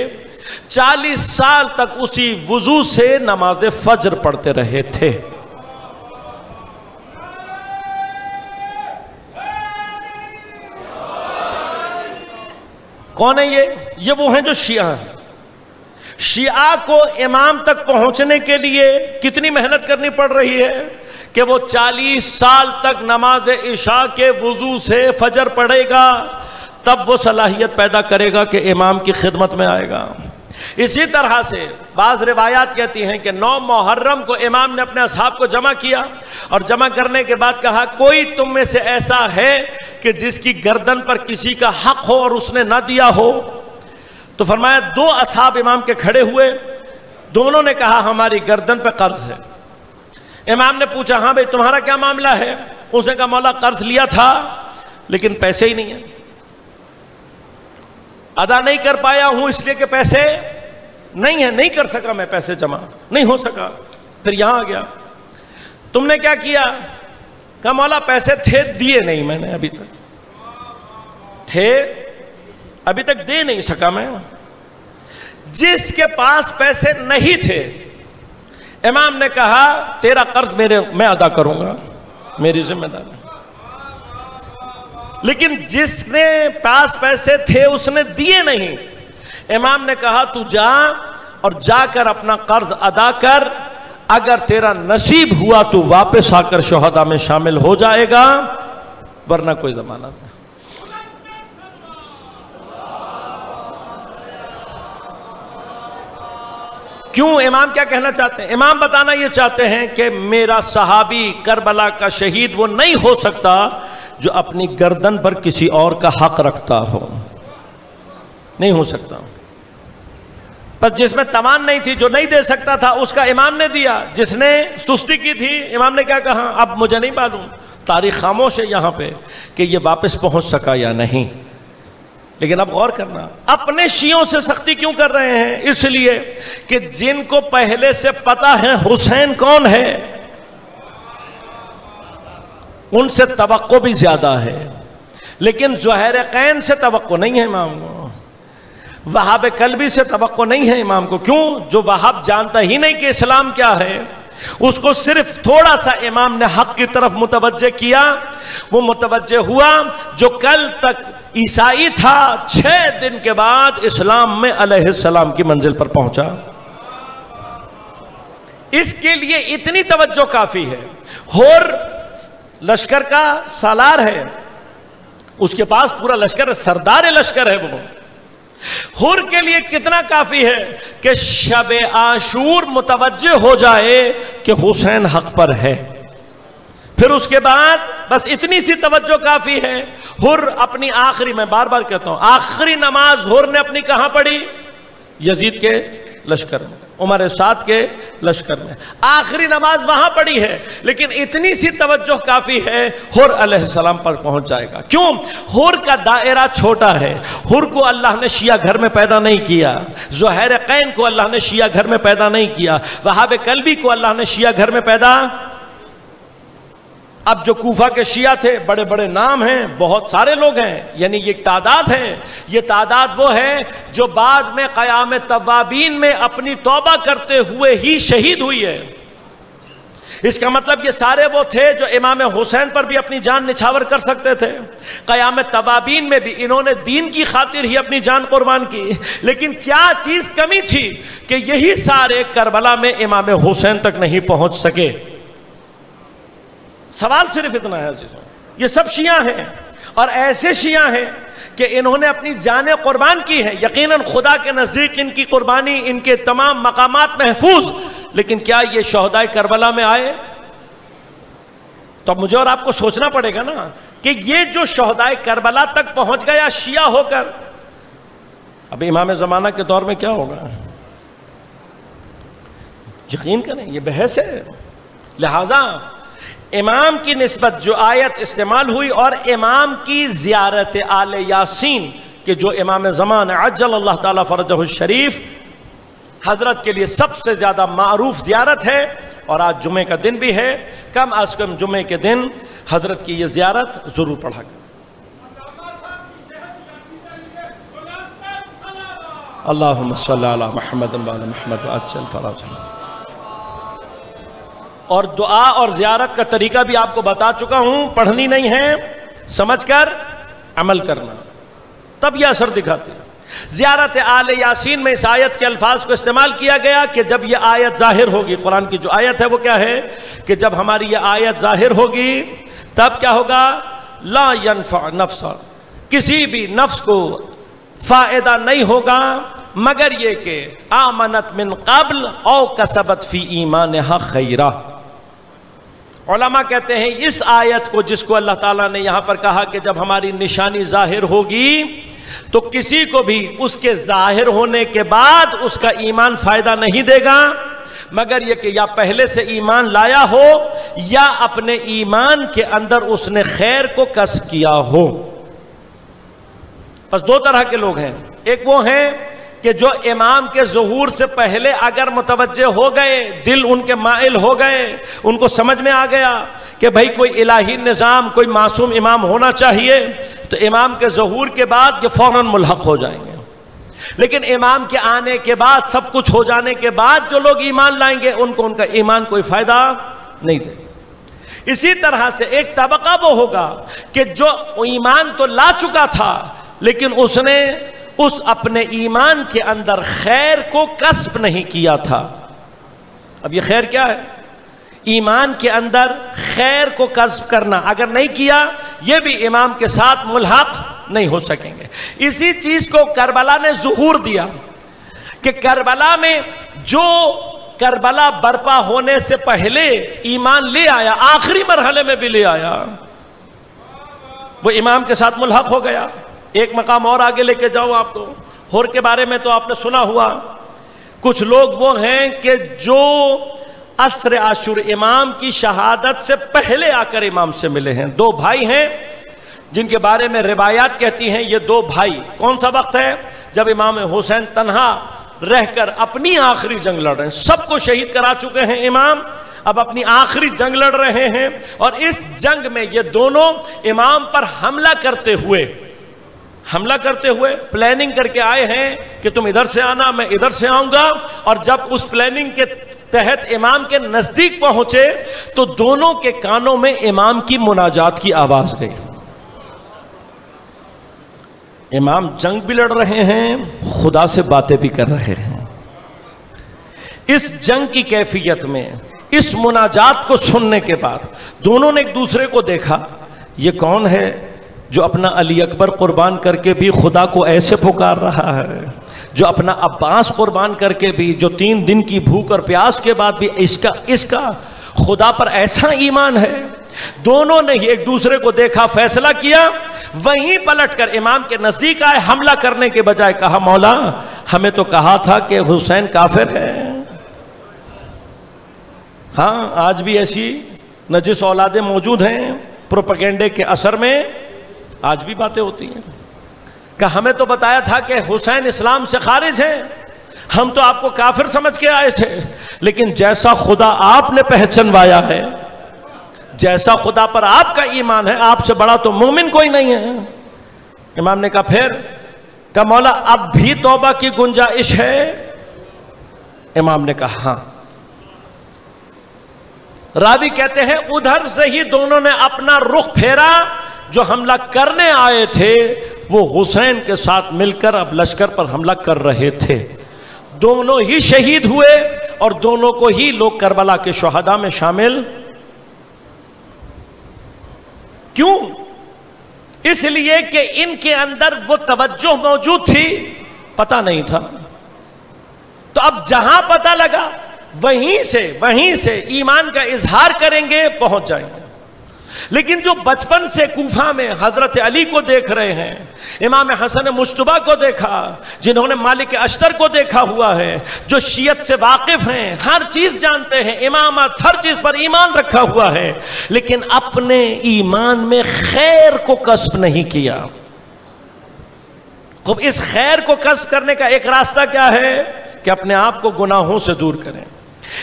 40 سال تک اسی وضو سے نماز فجر پڑھتے رہے تھے. کون ہے یہ وہ ہیں جو شیعہ ہیں. شیعہ کو امام تک پہنچنے کے لیے کتنی محنت کرنی پڑ رہی ہے کہ وہ 40 سال تک نماز عشاء کے وضو سے فجر پڑھے گا، تب وہ صلاحیت پیدا کرے گا کہ امام کی خدمت میں آئے گا. اسی طرح سے بعض روایات کہتی ہیں کہ 9 محرم کو امام نے اپنے اصحاب کو جمع کیا اور جمع کرنے کے بعد کہا کوئی تم میں سے ایسا ہے کہ جس کی گردن پر کسی کا حق ہو اور اس نے نہ دیا ہو؟ تو فرمایا 2 اصحاب امام کے کھڑے ہوئے، دونوں نے کہا ہماری گردن پہ قرض ہے. امام نے پوچھا ہاں بھائی تمہارا کیا معاملہ ہے؟ اس نے کہا مولا قرض لیا تھا لیکن پیسے ہی نہیں ہیں، ادا نہیں کر پایا ہوں اس لیے کہ پیسے نہیں ہیں، نہیں کر سکا میں پیسے جمع، نہیں ہو سکا. پھر یہاں آ گیا. تم نے کیا کیا؟ کہا مولا پیسے تھے دیے نہیں میں نے، ابھی تک دے نہیں سکا میں. جس کے پاس پیسے نہیں تھے امام نے کہا تیرا قرض میں ادا کروں گا، میری ذمہ داری. لیکن جس نے پاس پیسے تھے اس نے دیے نہیں. امام نے کہا تو جا اور جا کر اپنا قرض ادا کر، اگر تیرا نصیب ہوا تو واپس آ کر شہداء میں شامل ہو جائے گا، ورنہ کوئی ضمانت نہیں. کیوں؟ امام کیا کہنا چاہتے ہیں؟ امام بتانا یہ چاہتے ہیں کہ میرا صحابی کربلا کا شہید وہ نہیں ہو سکتا جو اپنی گردن پر کسی اور کا حق رکھتا ہو، نہیں ہو سکتا. پر جس میں توان نہیں تھی، جو نہیں دے سکتا تھا، اس کا امام نے دیا. جس نے سستی کی تھی امام نے کیا کہا؟ اب مجھے نہیں معلوم، تاریخ خاموش ہے یہاں پہ کہ یہ واپس پہنچ سکا یا نہیں. لیکن اب غور کرنا، اپنے شیعوں سے سختی کیوں کر رہے ہیں؟ اس لیے کہ جن کو پہلے سے پتا ہے حسین کون ہے ان سے توقع بھی زیادہ ہے، لیکن زہیرقین سے توقع نہیں ہے امام کو، وہاب قلبی سے توقع نہیں ہے امام کو. کیوں؟ جو وہاب جانتا ہی نہیں کہ اسلام کیا ہے، اس کو صرف تھوڑا سا امام نے حق کی طرف متوجہ کیا، وہ متوجہ ہوا. جو کل تک عیسائی تھا 6 دن کے بعد اسلام میں علیہ السلام کی منزل پر پہنچا. اس کے لیے اتنی توجہ کافی ہے. ہور لشکر کا سالار ہے، اس کے پاس پورا لشکر، سردار لشکر ہے وہ. ہور کے لیے کتنا کافی ہے کہ شب عاشور متوجہ ہو جائے کہ حسین حق پر ہے. پھر اس کے بعد بس اتنی سی توجہ کافی ہے. ہر اپنی آخری، میں بار بار کہتا ہوں، آخری نماز ہر نے اپنی کہاں پڑھی؟ یزید کے لشکر میں، عمر سعد کے لشکر میں. آخری نماز وہاں پڑھی ہے، لیکن اتنی سی توجہ کافی ہے، ہر علیہ السلام پر پہنچ جائے گا. کیوں؟ ہر کا دائرہ چھوٹا ہے. ہر کو اللہ نے شیعہ گھر میں پیدا نہیں کیا، زہیرقین کو اللہ نے شیعہ گھر میں پیدا نہیں کیا، وہاب قلبی کو اللہ نے شیعہ گھر میں پیدا. اب جو کوفہ کے شیعہ تھے، بڑے بڑے نام ہیں، بہت سارے لوگ ہیں، یعنی یہ تعداد ہے. یہ تعداد وہ ہے جو بعد میں قیام توابین میں اپنی توبہ کرتے ہوئے ہی شہید ہوئی ہے. اس کا مطلب یہ سارے وہ تھے جو امام حسین پر بھی اپنی جان نچھاور کر سکتے تھے. قیام توابین میں بھی انہوں نے دین کی خاطر ہی اپنی جان قربان کی. لیکن کیا چیز کمی تھی کہ یہی سارے کربلا میں امام حسین تک نہیں پہنچ سکے؟ سوال صرف اتنا ہے عزیزوں. یہ سب شیعہ ہیں اور ایسے شیعہ ہیں کہ انہوں نے اپنی جانیں قربان کی ہیں. یقیناً خدا کے نزدیک ان کی قربانی، ان کے تمام مقامات محفوظ. لیکن کیا یہ شہداء کربلا میں آئے؟ تو اب مجھے اور آپ کو سوچنا پڑے گا نا کہ یہ جو شہداء کربلا تک پہنچ گیا شیعہ ہو کر، اب امام زمانہ کے دور میں کیا ہوگا؟ یقین کریں یہ بحث ہے. لہذا امام کی نسبت جو آیت استعمال ہوئی اور امام کی زیارت آل یاسین کہ جو امام زمان عجل اللہ تعالیٰ فرجہ الشریف حضرت کے لیے سب سے زیادہ معروف زیارت ہے، اور آج جمعے کا دن بھی ہے، کم از کم جمعے کے دن حضرت کی یہ زیارت ضرور پڑھا کریں۔ اللہم صلی علی محمد وعلی محمد وعجل فرجہ۔ اور دعا اور زیارت کا طریقہ بھی آپ کو بتا چکا ہوں، پڑھنی نہیں ہے، سمجھ کر عمل کرنا، تب یہ اثر دکھاتی ہے۔ زیارت آل یاسین میں اس آیت کے الفاظ کو استعمال کیا گیا کہ جب یہ آیت ظاہر ہوگی، قرآن کی جو آیت ہے وہ کیا ہے کہ جب ہماری یہ آیت ظاہر ہوگی تب کیا ہوگا؟ لا ينفع نفسا، کسی بھی نفس کو فائدہ نہیں ہوگا مگر یہ کہ آمنت من قبل او کسبت فی ایمانہا خیرہ۔ علماء کہتے ہیں اس آیت کو جس کو اللہ تعالیٰ نے یہاں پر کہا کہ جب ہماری نشانی ظاہر ہوگی تو کسی کو بھی اس کے ظاہر ہونے کے بعد اس کا ایمان فائدہ نہیں دے گا مگر یہ کہ یا پہلے سے ایمان لایا ہو یا اپنے ایمان کے اندر اس نے خیر کو کسب کیا ہو۔ بس دو طرح کے لوگ ہیں، ایک وہ ہیں کہ جو امام کے ظہور سے پہلے اگر متوجہ ہو گئے، دل ان کے مائل ہو گئے، ان کو سمجھ میں آ گیا کہ بھائی کوئی الہی نظام، کوئی معصوم امام ہونا چاہیے، تو امام کے ظہور کے بعد یہ فوراً ملحق ہو جائیں گے۔ لیکن امام کے آنے کے بعد، سب کچھ ہو جانے کے بعد جو لوگ ایمان لائیں گے ان کو ان کا ایمان کوئی فائدہ نہیں دے۔ اسی طرح سے ایک طبقہ وہ ہوگا کہ جو ایمان تو لا چکا تھا لیکن اس نے اس اپنے ایمان کے اندر خیر کو کسب نہیں کیا تھا۔ اب یہ خیر کیا ہے؟ ایمان کے اندر خیر کو کسب کرنا، اگر نہیں کیا یہ بھی امام کے ساتھ ملحق نہیں ہو سکیں گے۔ اسی چیز کو کربلا نے ظہور دیا کہ کربلا میں جو کربلا برپا ہونے سے پہلے ایمان لے آیا، آخری مرحلے میں بھی لے آیا، وہ امام کے ساتھ ملحق ہو گیا۔ ایک مقام اور آگے لے کے جاؤ آپ کو، ہور کے بارے میں تو آپ نے سنا ہوا، کچھ لوگ وہ ہیں کہ جو عصر عاشور امام کی شہادت سے پہلے آ کر امام سے ملے ہیں۔ دو بھائی ہیں جن کے بارے میں روایات کہتی ہیں یہ دو بھائی، کون سا وقت ہے جب امام حسین تنہا رہ کر اپنی آخری جنگ لڑ رہے ہیں، سب کو شہید کرا چکے ہیں امام، اب اپنی آخری جنگ لڑ رہے ہیں، اور اس جنگ میں یہ دونوں امام پر حملہ کرتے ہوئے پلاننگ کر کے آئے ہیں کہ تم ادھر سے آنا، میں ادھر سے آؤں گا، اور جب اس پلاننگ کے تحت امام کے نزدیک پہنچے تو دونوں کے کانوں میں امام کی مناجات کی آواز گئی۔ امام جنگ بھی لڑ رہے ہیں، خدا سے باتیں بھی کر رہے ہیں۔ اس جنگ کی کیفیت میں اس مناجات کو سننے کے بعد دونوں نے ایک دوسرے کو دیکھا، یہ کون ہے جو اپنا علی اکبر قربان کر کے بھی خدا کو ایسے پکار رہا ہے، جو اپنا عباس قربان کر کے بھی، جو 3 دن کی بھوک اور پیاس کے بعد بھی اس کا خدا پر ایسا ایمان ہے۔ دونوں نے ہی ایک دوسرے کو دیکھا، فیصلہ کیا، وہیں پلٹ کر امام کے نزدیک آئے، حملہ کرنے کے بجائے کہا مولا ہمیں تو کہا تھا کہ حسین کافر ہے۔ ہاں آج بھی ایسی نجس اولادیں موجود ہیں، پروپیگنڈے کے اثر میں آج بھی باتیں ہوتی ہیں کہ ہمیں تو بتایا تھا کہ حسین اسلام سے خارج ہیں، ہم تو آپ کو کافر سمجھ کے آئے تھے، لیکن جیسا خدا آپ نے پہچنوایا ہے، جیسا خدا پر آپ کا ایمان ہے، آپ سے بڑا تو مومن کوئی نہیں ہے۔ امام نے کہا پھر کہ مولا اب بھی توبہ کی گنجائش ہے؟ امام نے کہا ہاں۔ راوی کہتے ہیں ادھر سے ہی دونوں نے اپنا رخ پھیرا، جو حملہ کرنے آئے تھے وہ حسین کے ساتھ مل کر اب لشکر پر حملہ کر رہے تھے۔ دونوں ہی شہید ہوئے اور دونوں کو ہی لوگ کربلا کے شہداء میں شامل۔ کیوں؟ اس لیے کہ ان کے اندر وہ توجہ موجود تھی، پتہ نہیں تھا، تو اب جہاں پتہ لگا وہیں سے ایمان کا اظہار کریں گے، پہنچ جائیں گے۔ لیکن جو بچپن سے کوفہ میں حضرت علی کو دیکھ رہے ہیں، امام حسن مجتبیٰ کو دیکھا، جنہوں نے مالک اشتر کو دیکھا ہوا ہے، جو شیعت سے واقف ہیں، ہر چیز جانتے ہیں، امامت ہر چیز پر ایمان رکھا ہوا ہے، لیکن اپنے ایمان میں خیر کو کسب نہیں کیا۔ خب اس خیر کو کسب کرنے کا ایک راستہ کیا ہے کہ اپنے آپ کو گناہوں سے دور کریں۔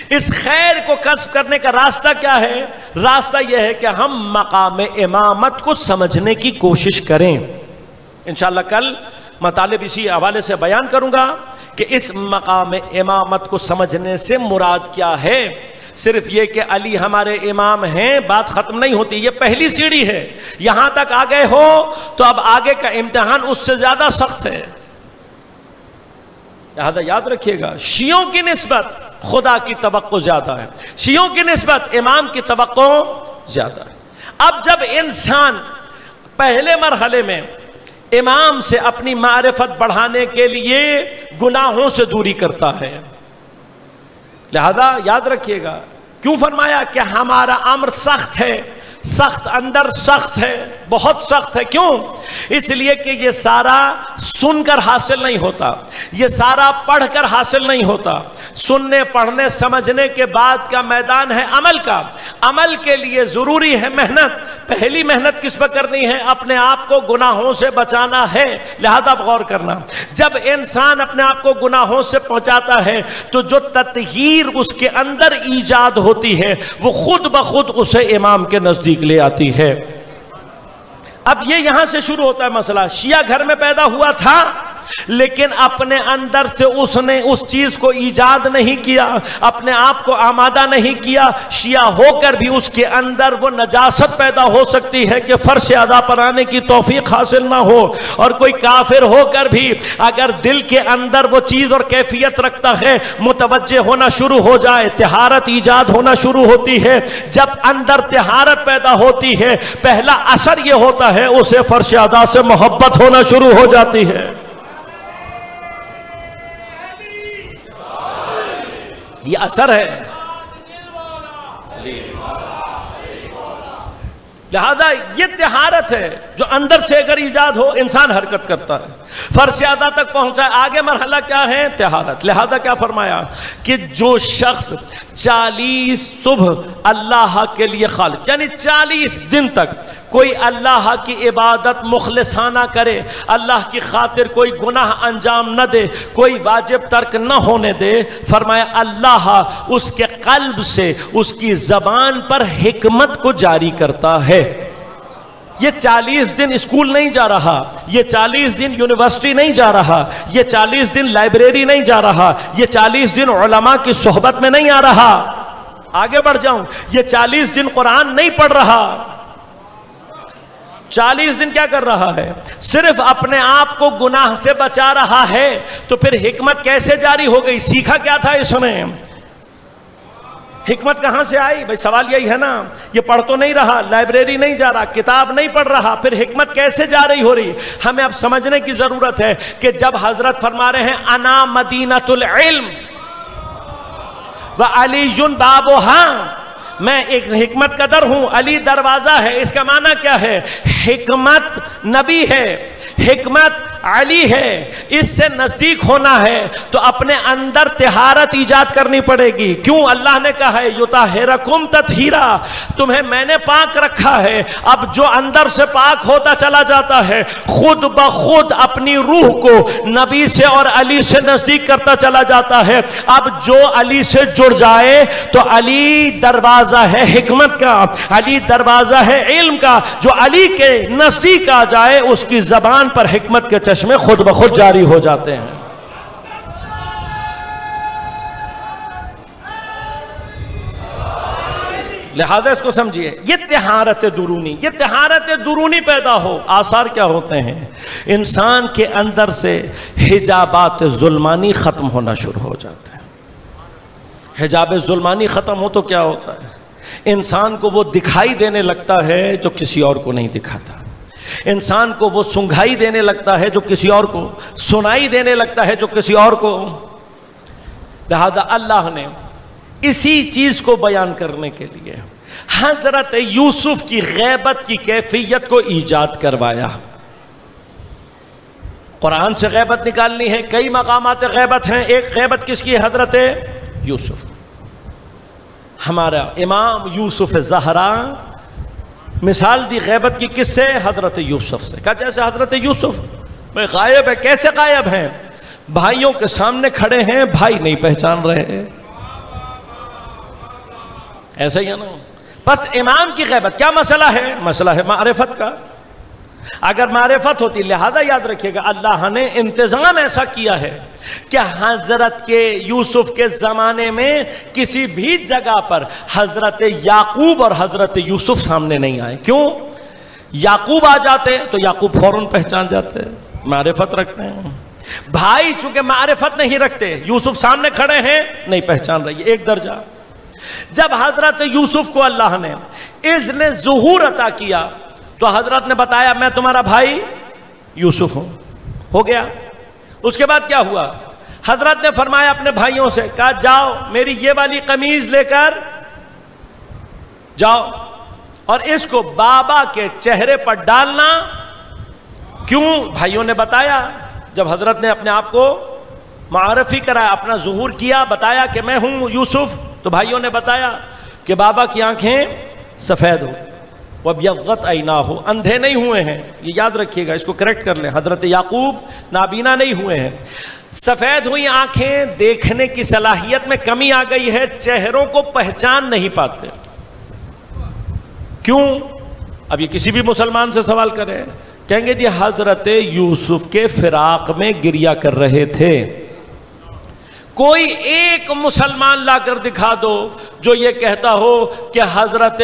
اس خیر کو کسب کرنے کا راستہ کیا ہے؟ راستہ یہ ہے کہ ہم مقام امامت کو سمجھنے کی کوشش کریں۔ انشاءاللہ کل مطالب اسی حوالے سے بیان کروں گا کہ اس مقام امامت کو سمجھنے سے مراد کیا ہے۔ صرف یہ کہ علی ہمارے امام ہیں بات ختم نہیں ہوتی، یہ پہلی سیڑھی ہے۔ یہاں تک آ گئے ہو تو اب آگے کا امتحان اس سے زیادہ سخت ہے۔ لہذا یاد رکھیے گا، شیعوں کی نسبت خدا کی توقع زیادہ ہے، شیعوں کی نسبت امام کی توقع زیادہ ہے۔ اب جب انسان پہلے مرحلے میں امام سے اپنی معرفت بڑھانے کے لیے گناہوں سے دوری کرتا ہے، لہذا یاد رکھیے گا کیوں فرمایا کہ ہمارا امر سخت ہے، سخت اندر سخت ہے، بہت سخت ہے۔ کیوں؟ اس لیے کہ یہ سارا سن کر حاصل نہیں ہوتا، یہ سارا پڑھ کر حاصل نہیں ہوتا۔ سننے پڑھنے سمجھنے کے بعد کا میدان ہے عمل کا۔ عمل کے لیے ضروری ہے محنت۔ پہلی محنت کس پر کرنی ہے؟ اپنے آپ کو گناہوں سے بچانا ہے۔ لہذا غور کرنا، جب انسان اپنے آپ کو گناہوں سے پہنچاتا ہے تو جو تطہیر اس کے اندر ایجاد ہوتی ہے وہ خود بخود اسے امام کے نزدیک لے آتی ہے۔ اب یہ یہاں سے شروع ہوتا ہے مسئلہ۔ شیعہ گھر میں پیدا ہوا تھا لیکن اپنے اندر سے اس نے اس چیز کو ایجاد نہیں کیا، اپنے آپ کو آمادہ نہیں کیا۔ شیعہ ہو کر بھی اس کے اندر وہ نجاست پیدا ہو سکتی ہے کہ فرش ادا پر آنے کی توفیق حاصل نہ ہو، اور کوئی کافر ہو کر بھی اگر دل کے اندر وہ چیز اور کیفیت رکھتا ہے، متوجہ ہونا شروع ہو جائے، طہارت ایجاد ہونا شروع ہوتی ہے۔ جب اندر طہارت پیدا ہوتی ہے پہلا اثر یہ ہوتا ہے اسے فرش ادا سے محبت ہونا شروع ہو جاتی ہے۔ یہ اثر ہے۔ لہذا یہ طہارت ہے جو اندر سے اگر ایجاد ہو انسان حرکت کرتا ہے، فرش ادا تک پہنچا ہے۔ آگے مرحلہ کیا ہے؟ طہارت۔ لہذا کیا فرمایا کہ جو شخص 40 صبح اللہ کے لیے خالص، یعنی 40 دن تک کوئی اللہ کی عبادت مخلصانہ کرے، اللہ کی خاطر کوئی گناہ انجام نہ دے، کوئی واجب ترک نہ ہونے دے، فرمایا اللہ اس کے قلب سے اس کی زبان پر حکمت کو جاری کرتا ہے۔ یہ 40 دن اسکول نہیں جا رہا، یہ 40 دن یونیورسٹی نہیں جا رہا، یہ 40 دن لائبریری نہیں جا رہا، یہ 40 دن علماء کی صحبت میں نہیں آ رہا۔ آگے بڑھ جاؤں، یہ 40 دن قرآن نہیں پڑھ رہا، 40 دن کیا کر رہا ہے؟ صرف اپنے آپ کو گناہ سے بچا رہا ہے۔ تو پھر حکمت کیسے جاری ہو گئی؟ سیکھا کیا تھا اس نے؟ حکمت کہاں سے آئی؟ بھائی سوال یہی ہے نا، یہ پڑھ تو نہیں رہا، لائبریری نہیں جا رہا، کتاب نہیں پڑھ رہا، پھر حکمت کیسے جاری ہو رہی؟ ہمیں اب سمجھنے کی ضرورت ہے کہ جب حضرت فرما رہے ہیں انا مدینۃ العلم وعلی بابها، میں ایک حکمت کا در ہوں، علی دروازہ ہے، اس کا معنی کیا ہے؟ حکمت نبی ہے، حکمت علی ہے، اس سے نزدیک ہونا ہے تو اپنے اندر طہارت ایجاد کرنی پڑے گی۔ کیوں؟ اللہ نے کہا ہے یطہرکم تطہیرا، تمہیں میں نے پاک رکھا ہے۔ اب جو اندر سے پاک ہوتا چلا جاتا ہے خود بخود اپنی روح کو نبی سے اور علی سے نزدیک کرتا چلا جاتا ہے۔ اب جو علی سے جڑ جائے تو علی دروازہ ہے حکمت کا، علی دروازہ ہے علم کا، جو علی کے نزدیک آ جائے اس کی زبان پر حکمت کے چشمے خود بخود جاری ہو جاتے ہیں۔ لہذا اس کو سمجھیے، یہ طہارت درونی، یہ طہارت درونی پیدا ہو، آثار کیا ہوتے ہیں؟ انسان کے اندر سے حجابات ظلمانی ختم ہونا شروع ہو جاتے ہیں۔ حجاب ظلمانی ختم ہو تو کیا ہوتا ہے؟ انسان کو وہ دکھائی دینے لگتا ہے جو کسی اور کو نہیں دکھاتا، انسان کو وہ سنگھائی دینے لگتا ہے جو کسی اور کو، سنائی دینے لگتا ہے جو کسی اور کو۔ لہذا اللہ نے اسی چیز کو بیان کرنے کے لیے حضرت یوسف کی غیبت کی کیفیت کو ایجاد کروایا. قرآن سے غیبت نکالنی ہے، کئی مقامات غیبت ہیں. ایک غیبت کس کی؟ حضرت یوسف. ہمارا امام یوسف زہرا مثال دی غیبت کی کس سے؟ حضرت یوسف سے. کہا جیسے حضرت یوسف بھائی غائب ہے. کیسے غائب ہیں؟ بھائیوں کے سامنے کھڑے ہیں، بھائی نہیں پہچان رہے. ایسا ہی ہے نا. بس امام کی غیبت کیا مسئلہ ہے؟ مسئلہ ہے معرفت کا. اگر معرفت ہوتی، لہذا یاد رکھیے گا اللہ نے انتظام ایسا کیا ہے کہ حضرت کے یوسف کے زمانے میں کسی بھی جگہ پر حضرت یعقوب اور حضرت یوسف سامنے نہیں آئے. کیوں؟ یعقوب آ جاتے تو یعقوب فوراً پہچان جاتے، معرفت رکھتے ہیں. بھائی چونکہ معرفت نہیں رکھتے، یوسف سامنے کھڑے ہیں نہیں پہچان رہی. ایک درجہ. جب حضرت یوسف کو اللہ نے اذن ظہور عطا کیا تو حضرت نے بتایا میں تمہارا بھائی یوسف ہوں. ہو گیا. اس کے بعد کیا ہوا؟ حضرت نے فرمایا اپنے بھائیوں سے، کہا جاؤ میری یہ والی قمیض لے کر جاؤ اور اس کو بابا کے چہرے پر ڈالنا. کیوں؟ بھائیوں نے بتایا. جب حضرت نے اپنے آپ کو معرفی کرایا، اپنا ظہور کیا، بتایا کہ میں ہوں یوسف، تو بھائیوں نے بتایا کہ بابا کی آنکھیں سفید ہو، وَبْيَضَّتْ عَيْنَاهُ، اندھے نہیں ہوئے ہیں. یہ یاد رکھیے گا، اس کو کریکٹ کر لیں. حضرت یعقوب نابینا نہیں ہوئے ہیں. سفید ہوئی آنکھیں، دیکھنے کی صلاحیت میں کمی آ گئی ہے، چہروں کو پہچان نہیں پاتے. کیوں؟ اب یہ کسی بھی مسلمان سے سوال کریں، کہیں گے جی حضرت یوسف کے فراق میں گریہ کر رہے تھے. کوئی ایک مسلمان لا کر دکھا دو جو یہ کہتا ہو کہ حضرت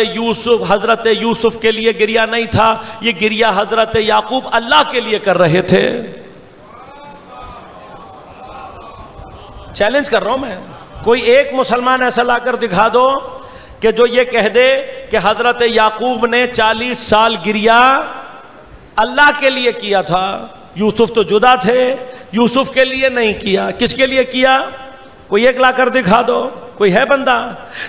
یوسف کے لیے گریہ نہیں تھا، یہ گریہ حضرت یعقوب اللہ کے لیے کر رہے تھے. چیلنج کر رہا ہوں میں. کوئی ایک مسلمان ایسا لا کر دکھا دو کہ جو یہ کہہ دے کہ حضرت یعقوب نے 40 سال گریہ اللہ کے لیے کیا تھا. یوسف تو جدا تھے، یوسف کے لیے نہیں کیا. کس کے لیے کیا؟ کوئی ایک لا کر دکھا دو. کوئی ہے بندہ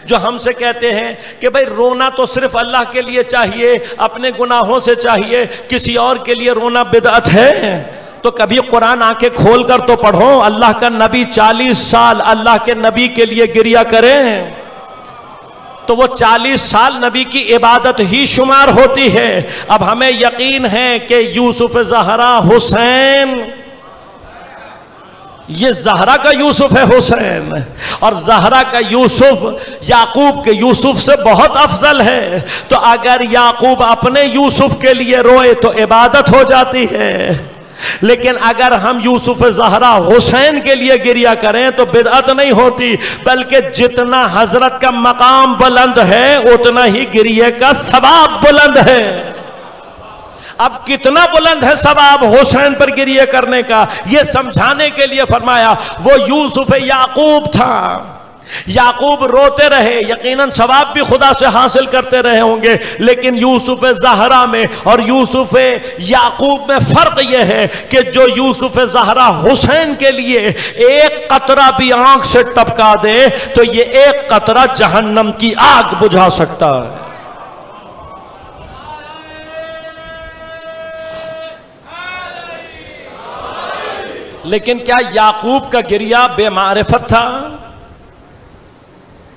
جو ہم سے کہتے ہیں کہ بھئی رونا تو صرف اللہ کے لیے چاہیے، اپنے گناہوں سے چاہیے، کسی اور کے لیے رونا بدعت ہے؟ تو کبھی قرآن آنکھیں کھول کر تو پڑھو. اللہ کا نبی 40 سال اللہ کے نبی کے لیے گریہ کریں تو وہ 40 سال نبی کی عبادت ہی شمار ہوتی ہے. اب ہمیں یقین ہے کہ یوسف زہرا حسین، یہ زہرا کا یوسف ہے حسین، اور زہرا کا یوسف یعقوب کے یوسف سے بہت افضل ہے. تو اگر یعقوب اپنے یوسف کے لیے روئے تو عبادت ہو جاتی ہے، لیکن اگر ہم یوسف زہرا حسین کے لیے گریہ کریں تو بدعت نہیں ہوتی، بلکہ جتنا حضرت کا مقام بلند ہے اتنا ہی گریہ کا ثواب بلند ہے. اب کتنا بلند ہے ثواب حسین پر گریہ کرنے کا، یہ سمجھانے کے لیے فرمایا وہ یوسف یعقوب تھا. یعقوب روتے رہے، یقیناً ثواب بھی خدا سے حاصل کرتے رہے ہوں گے، لیکن یوسف زہرا میں اور یوسف یعقوب میں فرق یہ ہے کہ جو یوسف زہرا حسین کے لیے ایک قطرہ بھی آنکھ سے ٹپکا دے تو یہ ایک قطرہ جہنم کی آگ بجھا سکتا ہے. لیکن کیا یعقوب کا گریہ بے معرفت تھا؟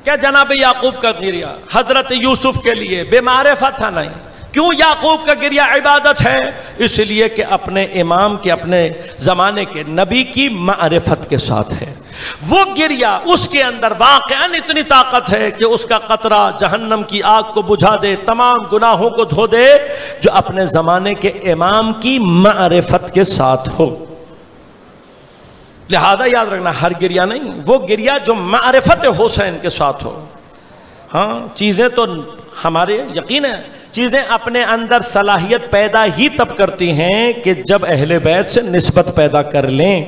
کیا جناب یعقوب کا گریہ حضرت یوسف کے لیے بے معرفت تھا؟ نہیں. کیوں یعقوب کا گریہ عبادت ہے؟ اس لیے کہ اپنے امام کے، اپنے زمانے کے نبی کی معرفت کے ساتھ ہے. وہ گریہ اس کے اندر واقعاً اتنی طاقت ہے کہ اس کا قطرہ جہنم کی آگ کو بجھا دے، تمام گناہوں کو دھو دے، جو اپنے زمانے کے امام کی معرفت کے ساتھ ہو. لہذا یاد رکھنا، ہر گریہ نہیں، وہ گریہ جو معرفت حسین کے ساتھ ہو. ہاں چیزیں تو ہمارے یقین ہے، چیزیں اپنے اندر صلاحیت پیدا ہی تب کرتی ہیں کہ جب اہل بیت سے نسبت پیدا کر لیں.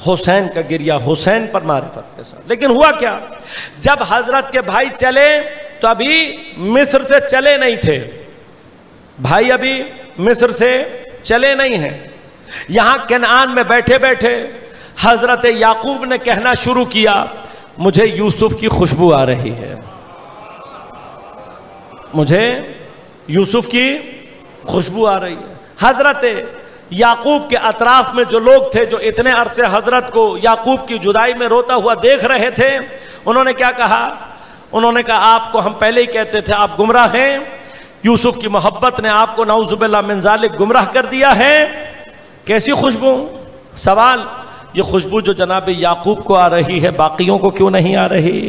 حسین کا گریہ حسین پر معرفت کے ساتھ. لیکن ہوا کیا؟ جب حضرت کے بھائی چلے تو ابھی مصر سے چلے نہیں تھے. بھائی ابھی مصر سے چلے نہیں ہیں. یہاں کنعان میں بیٹھے بیٹھے حضرت یعقوب نے کہنا شروع کیا، مجھے یوسف کی خوشبو آ رہی ہے. مجھے یوسف کی خوشبو آ رہی ہے۔ حضرت یعقوب کے اطراف میں جو لوگ تھے جو اتنے عرصے حضرت کو یعقوب کی جدائی میں روتا ہوا دیکھ رہے تھے، انہوں نے کیا کہا؟ انہوں نے کہا آپ کو ہم پہلے ہی کہتے تھے آپ گمراہ ہیں، یوسف کی محبت نے آپ کو نعوذ باللہ من ذالک گمراہ کر دیا ہے۔ کیسی خوشبو؟ سوال، یہ خوشبو جو جناب یعقوب کو آ رہی ہے باقیوں کو کیوں نہیں آ رہی؟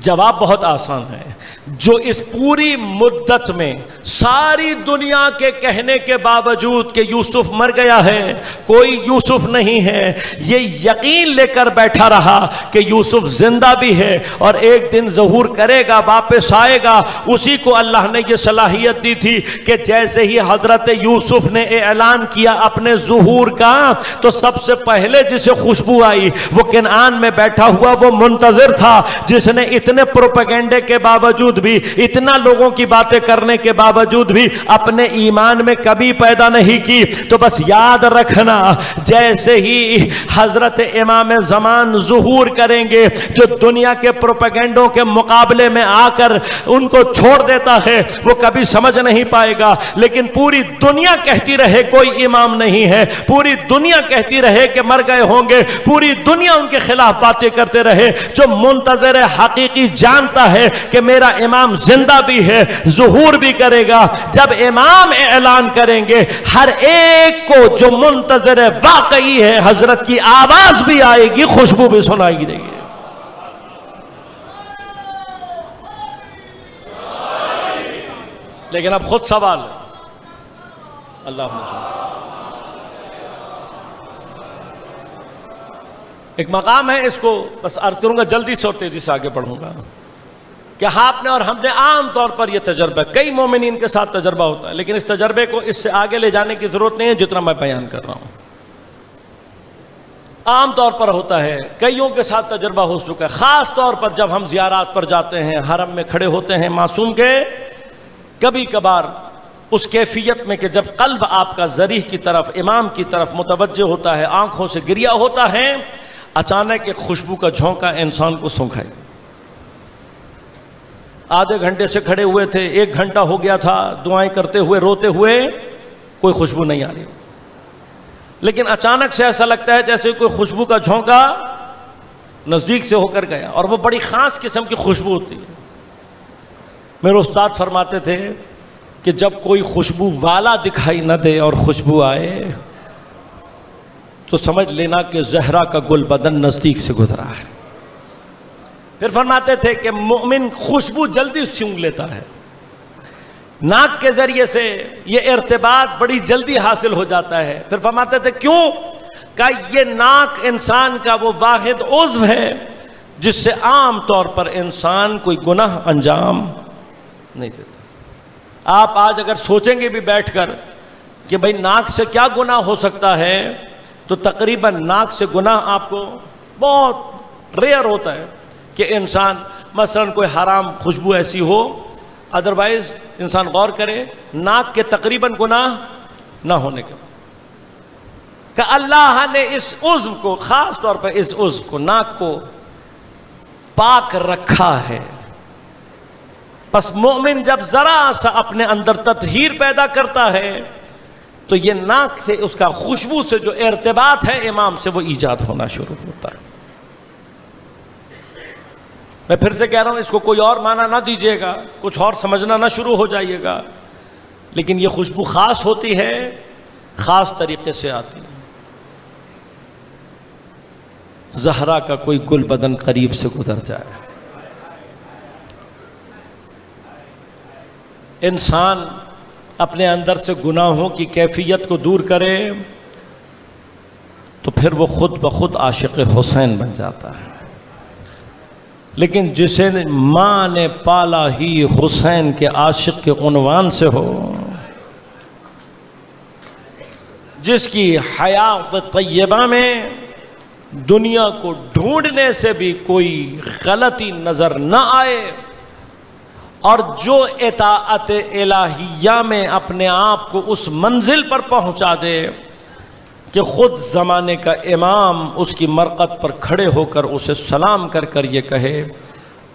جواب بہت آسان ہے۔ جو اس پوری مدت میں ساری دنیا کے کہنے کے باوجود کہ یوسف مر گیا ہے، کوئی یوسف نہیں ہے، یہ یقین لے کر بیٹھا رہا کہ یوسف زندہ بھی ہے اور ایک دن ظہور کرے گا، واپس آئے گا، اسی کو اللہ نے یہ صلاحیت دی تھی کہ جیسے ہی حضرت یوسف نے اعلان کیا اپنے ظہور کا، تو سب سے پہلے جسے خوشبو آئی وہ کنعان میں بیٹھا ہوا وہ منتظر تھا، جس نے اتنے پروپیگنڈے کے باوجود بھی، اتنا لوگوں کی باتیں کرنے کے باوجود بھی اپنے ایمان میں کبھی پیدا نہیں کی۔ تو بس یاد رکھنا، جیسے ہی حضرت امام زمان ظہور کریں گے جو دنیا کے پروپیگنڈوں کے مقابلے میں آ کر ان کو چھوڑ دیتا ہے وہ کبھی سمجھ نہیں پائے گا، لیکن پوری دنیا کہتی رہے کوئی امام نہیں ہے، پوری دنیا کہتی رہے کہ مر گئے ہوں گے، پوری دنیا ان کے خلاف باتیں کرتے رہے، جو منتظر حقیقی جانتا ہے کہ میرا امام زندہ بھی ہے، ظہور بھی کرے گا۔ جب امام اعلان کریں گے ہر ایک کو جو منتظر واقعی ہے حضرت کی آواز بھی آئے گی، خوشبو بھی سنائی دے گی۔ لیکن اب خود سوال اللہ ایک مقام ہے، اس کو بس عرض کروں گا جلدی سے اور تیزی سے آگے پڑھوں گا کہ آپ نے اور ہم نے عام طور پر یہ تجربہ، کئی مومنین کے ساتھ تجربہ ہوتا ہے، لیکن اس تجربے کو اس سے آگے لے جانے کی ضرورت نہیں ہے جتنا میں بیان کر رہا ہوں۔ عام طور پر ہوتا ہے، کئیوں کے ساتھ تجربہ ہو چکا ہے، خاص طور پر جب ہم زیارات پر جاتے ہیں، حرم میں کھڑے ہوتے ہیں معصوم کے، کبھی کبھار اس کیفیت میں کہ جب قلب آپ کا ذریح کی طرف، امام کی طرف متوجہ ہوتا ہے، آنکھوں سے گریا ہوتا ہے، اچانک ایک خوشبو کا جھونکا انسان کو سونکھائے۔ آدھے گھنٹے سے کھڑے ہوئے تھے، 1 گھنٹہ ہو گیا تھا، دعائیں کرتے ہوئے روتے ہوئے، کوئی خوشبو نہیں آ رہی، لیکن اچانک سے ایسا لگتا ہے جیسے کوئی خوشبو کا جھونکا نزدیک سے ہو کر گیا، اور وہ بڑی خاص قسم کی خوشبو ہوتی ہے۔ میرے استاد فرماتے تھے کہ جب کوئی خوشبو والا دکھائی نہ دے اور خوشبو آئے تو سمجھ لینا کہ زہرا کا گل بدن نزدیک سے گزرا ہے۔ پھر فرماتے تھے کہ مومن خوشبو جلدی سونگھ لیتا ہے، ناک کے ذریعے سے یہ ارتباط بڑی جلدی حاصل ہو جاتا ہے۔ پھر فرماتے تھے کیوں؟ کہ یہ ناک انسان کا وہ واحد عضو ہے جس سے عام طور پر انسان کوئی گناہ انجام نہیں دیتا۔ آپ آج اگر سوچیں گے بھی بیٹھ کر کہ بھئی ناک سے کیا گناہ ہو سکتا ہے، تو تقریباً ناک سے گناہ آپ کو بہت ریئر ہوتا ہے کہ انسان مثلا کوئی حرام خوشبو ایسی ہو، ادروائز انسان غور کرے ناک کے تقریباً گناہ نہ ہونے کے، کہ اللہ نے اس عضو کو، خاص طور پر اس عضو کو، ناک کو پاک رکھا ہے۔ پس مومن جب ذرا سا اپنے اندر تطہیر پیدا کرتا ہے تو یہ ناک سے، اس کا خوشبو سے جو ارتباط ہے امام سے، وہ ایجاد ہونا شروع ہوتا ہے۔ میں پھر سے کہہ رہا ہوں، اس کو کوئی اور معنی نہ دیجیے گا، کچھ اور سمجھنا نہ شروع ہو جائیے گا، لیکن یہ خوشبو خاص ہوتی ہے، خاص طریقے سے آتی ہے۔ زہرا کا کوئی گل بدن قریب سے گزر جائے، انسان اپنے اندر سے گناہوں کی کیفیت کو دور کرے تو پھر وہ خود بخود عاشق حسین بن جاتا ہے۔ لیکن جسے ماں نے پالا ہی حسین کے عاشق کے عنوان سے ہو، جس کی حیات طیبہ میں دنیا کو ڈھونڈنے سے بھی کوئی غلطی نظر نہ آئے، اور جو اطاعت الہیہ میں اپنے آپ کو اس منزل پر پہنچا دے کہ خود زمانے کا امام اس کی مرقد پر کھڑے ہو کر اسے سلام کر کر یہ کہے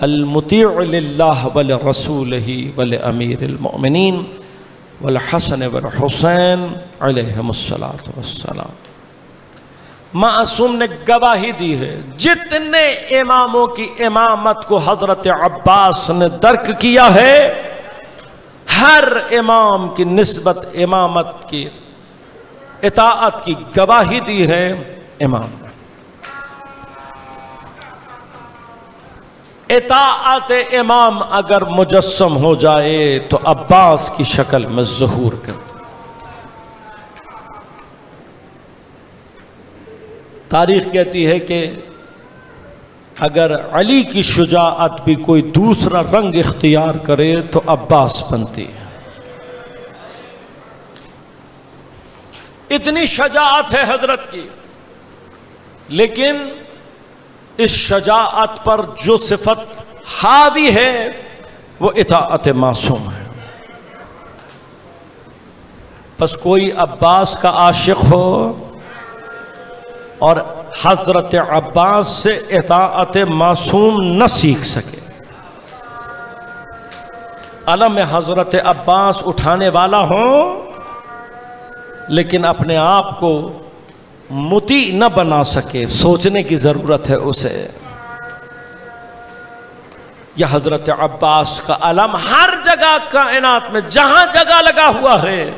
المطیع للہ ولرسولہ ولامیر المؤمنین والحسن والحسین علیہم الصلاۃ والسلام۔ معصوم نے گواہی دی ہے جتنے اماموں کی امامت کو حضرت عباس نے درک کیا ہے، ہر امام کی نسبت امامت کی اطاعت کی گواہی دی ہے امام نے۔ اطاعت امام اگر مجسم ہو جائے تو عباس کی شکل میں ظہور کرتا۔ تاریخ کہتی ہے کہ اگر علی کی شجاعت بھی کوئی دوسرا رنگ اختیار کرے تو عباس بنتی ہے۔ اتنی شجاعت ہے حضرت کی، لیکن اس شجاعت پر جو صفت حاوی ہے وہ اطاعت معصوم ہے۔ بس کوئی عباس کا عاشق ہو اور حضرت عباس سے اطاعت معصوم نہ سیکھ سکے، علم حضرت عباس اٹھانے والا ہو لیکن اپنے آپ کو مطیع نہ بنا سکے، سوچنے کی ضرورت ہے اسے۔ یہ حضرت عباس کا علم ہر جگہ کائنات میں جہاں جگہ لگا ہوا ہے،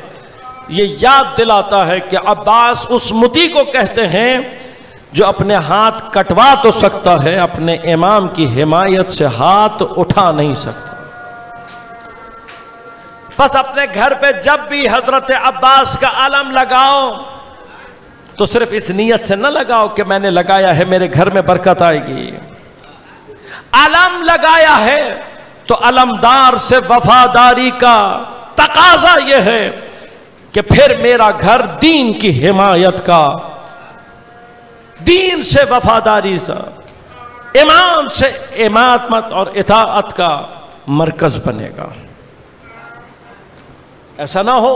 یہ یاد دلاتا ہے کہ عباس اس مطیع کو کہتے ہیں جو اپنے ہاتھ کٹوا تو سکتا ہے، اپنے امام کی حمایت سے ہاتھ اٹھا نہیں سکتا۔ بس اپنے گھر پہ جب بھی حضرت عباس کا علم لگاؤ تو صرف اس نیت سے نہ لگاؤ کہ میں نے لگایا ہے میرے گھر میں برکت آئے گی۔ علم لگایا ہے تو علمدار سے وفاداری کا تقاضا یہ ہے کہ پھر میرا گھر دین کی حمایت کا، دین سے وفاداری سے، امام سے امامت اور اطاعت کا مرکز بنے گا۔ ایسا نہ ہو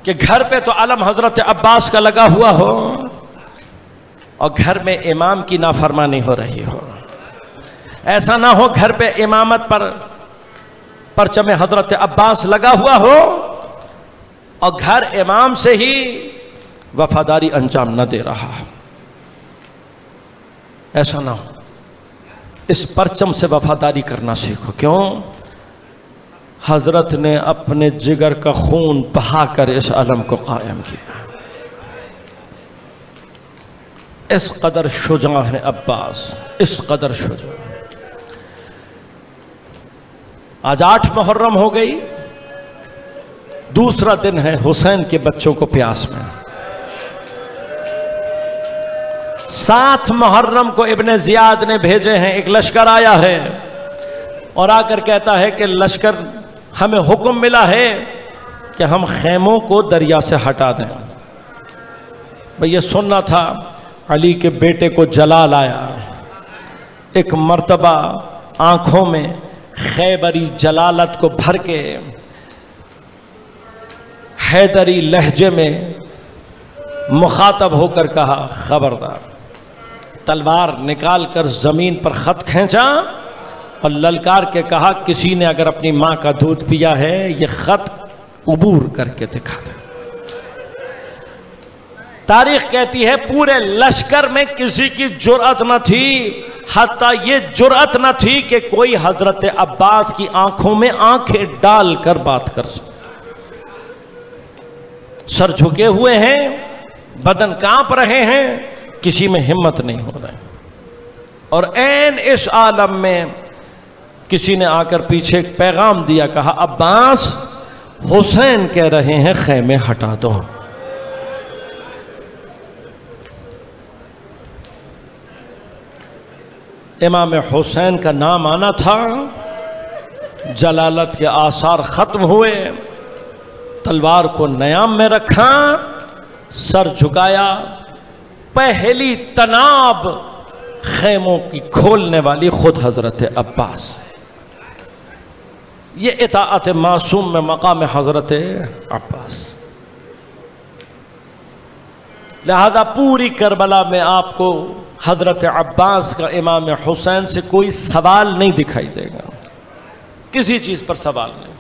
کہ گھر پہ تو علم حضرت عباس کا لگا ہوا ہو اور گھر میں امام کی نافرمانی ہو رہی ہو۔ ایسا نہ ہو گھر پہ امامت پر پرچم حضرت عباس لگا ہوا ہو اور گھر امام سے ہی وفاداری انجام نہ دے رہا۔ ایسا نہ ہو، اس پرچم سے وفاداری کرنا سیکھو۔ کیوں؟ حضرت نے اپنے جگر کا خون بہا کر اس علم کو قائم کیا۔ اس قدر شجاع ہے عباس، اس قدر شجاع۔ آج 8 محرم ہو گئی، دوسرا دن ہے حسین کے بچوں کو پیاس میں۔ 7 محرم کو ابن زیاد نے بھیجے ہیں، ایک لشکر آیا ہے اور آ کر کہتا ہے کہ لشکر ہمیں حکم ملا ہے کہ ہم خیموں کو دریا سے ہٹا دیں۔ بھئی یہ سننا تھا، علی کے بیٹے کو جلال آیا، ایک مرتبہ آنکھوں میں خیبری جلالت کو بھر کے حیدری لہجے میں مخاطب ہو کر کہا، خبردار۔ تلوار نکال کر زمین پر خط کھینچا اور للکار کے کہا، کسی نے اگر اپنی ماں کا دودھ پیا ہے یہ خط عبور کر کے دکھا دے۔ تاریخ کہتی ہے پورے لشکر میں کسی کی جرأت نہ تھی، حتیٰ یہ جرأت نہ تھی کہ کوئی حضرت عباس کی آنکھوں میں آنکھیں ڈال کر بات کر سکے۔ سر جھکے ہوئے ہیں، بدن کانپ رہے ہیں، کسی میں ہمت نہیں ہو رہا ہے۔ اور عین اس عالم میں کسی نے آ کر پیچھے ایک پیغام دیا، کہا عباس حسین کہہ رہے ہیں خیمے ہٹا دو۔ امام حسین کا نام آنا تھا، جلالت کے آثار ختم ہوئے، تلوار کو نیام میں رکھا، سر جھکایا، پہلی تناب خیموں کی کھولنے والی خود حضرت عباس۔ یہ اطاعت معصوم میں مقام حضرت عباس۔ لہذا پوری کربلا میں آپ کو حضرت عباس کا امام حسین سے کوئی سوال نہیں دکھائی دے گا، کسی چیز پر سوال نہیں۔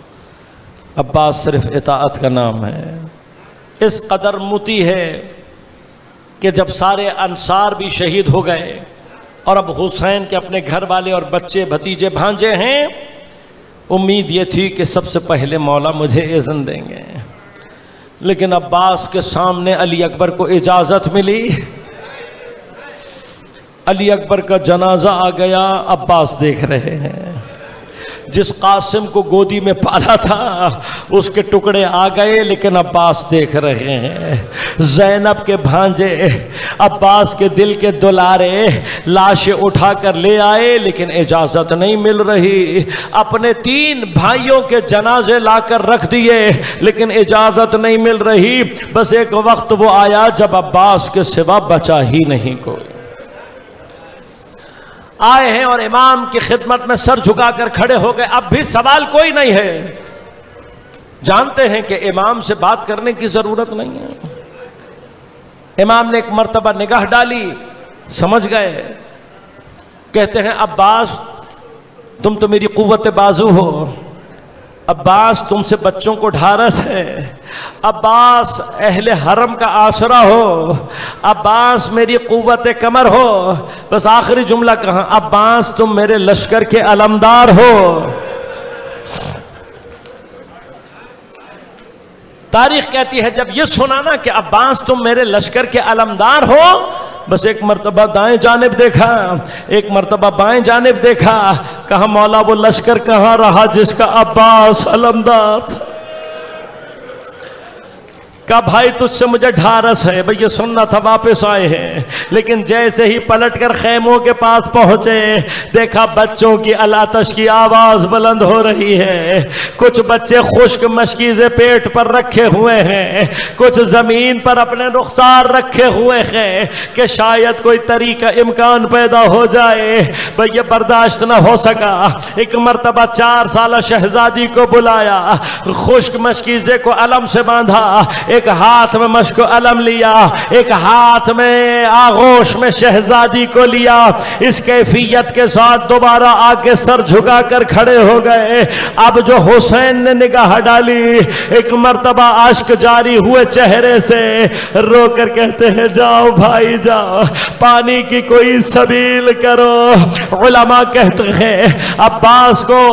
عباس صرف اطاعت کا نام ہے۔ اس قدر مطیع ہے کہ جب سارے انصار بھی شہید ہو گئے اور اب حسین کے اپنے گھر والے اور بچے بھتیجے بھانجے ہیں، امید یہ تھی کہ سب سے پہلے مولا مجھے اذن دیں گے، لیکن عباس کے سامنے علی اکبر کو اجازت ملی۔ علی اکبر کا جنازہ آ گیا، عباس دیکھ رہے ہیں۔ جس قاسم کو گودی میں پالا تھا اس کے ٹکڑے آ گئے، لیکن عباس دیکھ رہے ہیں۔ زینب کے بھانجے عباس کے دل کے دلارے لاشیں اٹھا کر لے آئے، لیکن اجازت نہیں مل رہی۔ اپنے 3 بھائیوں کے جنازے لا کر رکھ دیے، لیکن اجازت نہیں مل رہی۔ بس ایک وقت وہ آیا جب عباس کے سوا بچا ہی نہیں کوئی۔ آئے ہیں اور امام کی خدمت میں سر جھکا کر کھڑے ہو گئے، اب بھی سوال کوئی نہیں ہے۔ جانتے ہیں کہ امام سے بات کرنے کی ضرورت نہیں ہے۔ امام نے ایک مرتبہ نگاہ ڈالی، سمجھ گئے۔ کہتے ہیں عباس تم تو میری قوت بازو ہو، عباس تم سے بچوں کو ڈھارس ہے، عباس اہل حرم کا آسرا ہو، عباس میری قوت کمر ہو۔ بس آخری جملہ کہاں، عباس تم میرے لشکر کے علمدار ہو۔ تاریخ کہتی ہے جب یہ سنا نا کہ عباس تم میرے لشکر کے علمدار ہو، بس ایک مرتبہ دائیں جانب دیکھا، ایک مرتبہ بائیں جانب دیکھا، کہا مولا وہ لشکر کہاں رہا جس کا عباس علمدار تھا۔ کہا بھائی تجھ سے مجھے ڈھارس ہے، بھئی یہ سننا تھا، واپس آئے ہیں۔ لیکن جیسے ہی پلٹ کر خیموں کے پاس پہنچے، دیکھا بچوں کی الاتش کی آواز بلند ہو رہی ہے۔ کچھ بچے خشک مشکیزے پیٹ پر رکھے ہوئے ہیں، کچھ زمین پر اپنے رخسار رکھے ہوئے ہیں کہ شاید کوئی طریقہ امکان پیدا ہو جائے۔ بھئی یہ برداشت نہ ہو سکا، ایک مرتبہ 4 سالہ شہزادی کو بلایا، خشک مشکیزے کو علم سے باندھا، ایک ہاتھ میں مشک علم لیا، ایک ہاتھ میں آغوش میں شہزادی کو لیا۔ اس کیفیت کے ساتھ دوبارہ آگے سر جھکا کر کھڑے ہو گئے۔ اب جو حسین نے نگاہ ڈالی، ایک مرتبہ اشک جاری ہوئے چہرے سے، رو کر کہتے ہیں جاؤ بھائی جاؤ، پانی کی کوئی سبیل کرو۔ علماء کہتے ہیں عباس کو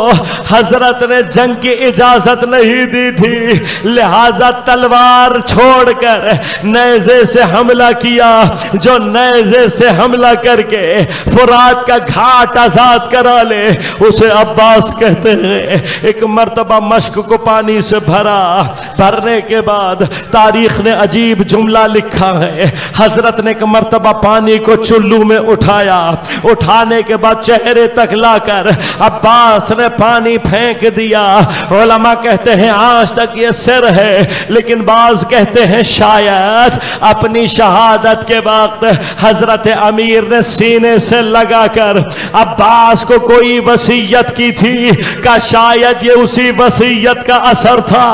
حضرت نے جنگ کی اجازت نہیں دی تھی، لہذا تلوار چھوڑ کر نیزے سے حملہ کیا، جو نیزے سے حملہ کر کے فرات کا گھاٹ آزاد کرا لے اسے عباس کہتے ہیں۔ ایک مرتبہ مشک کو پانی سے بھرنے کے بعد تاریخ نے عجیب جملہ لکھا ہے، حضرت نے ایک مرتبہ پانی کو چلو میں اٹھایا، اٹھانے کے بعد چہرے تک لا کر عباس نے پانی پھینک دیا۔ علماء کہتے ہیں آج تک یہ سر ہے، لیکن بعض کہتے ہیں شاید اپنی شہادت کے وقت حضرت امیر نے سینے سے لگا کر عباس کو کوئی وصیت کی تھی، کہ شاید یہ اسی وصیت کا اثر تھا۔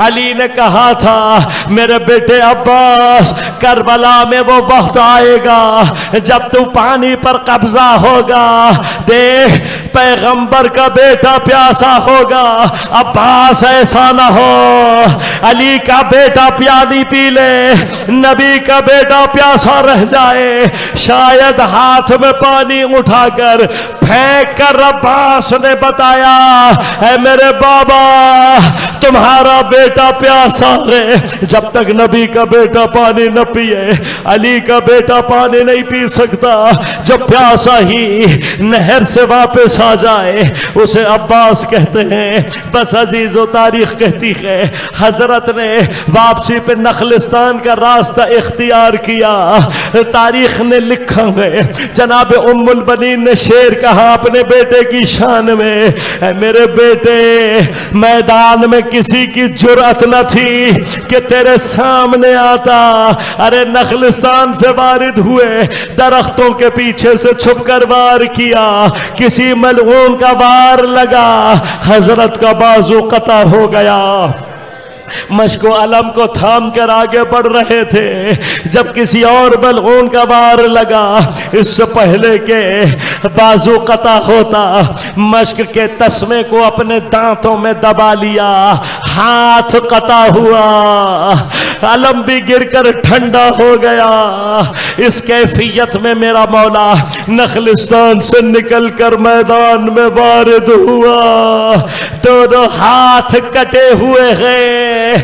علی نے کہا تھا میرے بیٹے عباس، کربلا میں وہ وقت آئے گا جب تو پانی پر قبضہ ہوگا، دیکھ پیغمبر کا بیٹا پیاسا ہوگا، عباس ایسا نہ ہو علی کا بیٹا پیالی پی لے، نبی کا بیٹا پیاسا رہ جائے۔ شاید ہاتھ میں پانی اٹھا کر پھینک کر عباس نے بتایا اے میرے بابا تمہارا بیٹا پیاسا ہے، جب تک نبی کا بیٹا پانی نہ پیے علی کا بیٹا پانی نہیں پی سکتا۔ جو پیاسا ہی نہر سے واپس آ جائے اسے عباس کہتے ہیں۔ بس عزیز و تاریخ کہتی ہے حضرت نے واپسی پہ نخلستان کا راستہ اختیار کیا۔ تاریخ نے لکھا ہے جناب ام البنین نے شعر کہا اپنے بیٹے کی شان میں، اے میرے بیٹے میدان میں کسی کی جرأت نہ تھی کہ تیرے سامنے آتا، ارے نخلستان سے وارد ہوئے، درختوں کے پیچھے سے چھپ کر وار کیا، کسی ملعون کا وار لگا، حضرت کا بازو قطع ہو گیا۔ مشق و علم کو تھام کر آگے بڑھ رہے تھے، جب کسی اور ملعون کا وار لگا، اس سے پہلے کہ بازو قطع ہوتا، مشق کے تسمے کو اپنے دانتوں میں دبا لیا، ہاتھ قطع ہوا، علم بھی گر کر ٹھنڈا ہو گیا۔ اس کیفیت میں میرا مولا نخلستان سے نکل کر میدان میں وارد ہوا، دونوں ہاتھ کٹے ہوئے ہیں،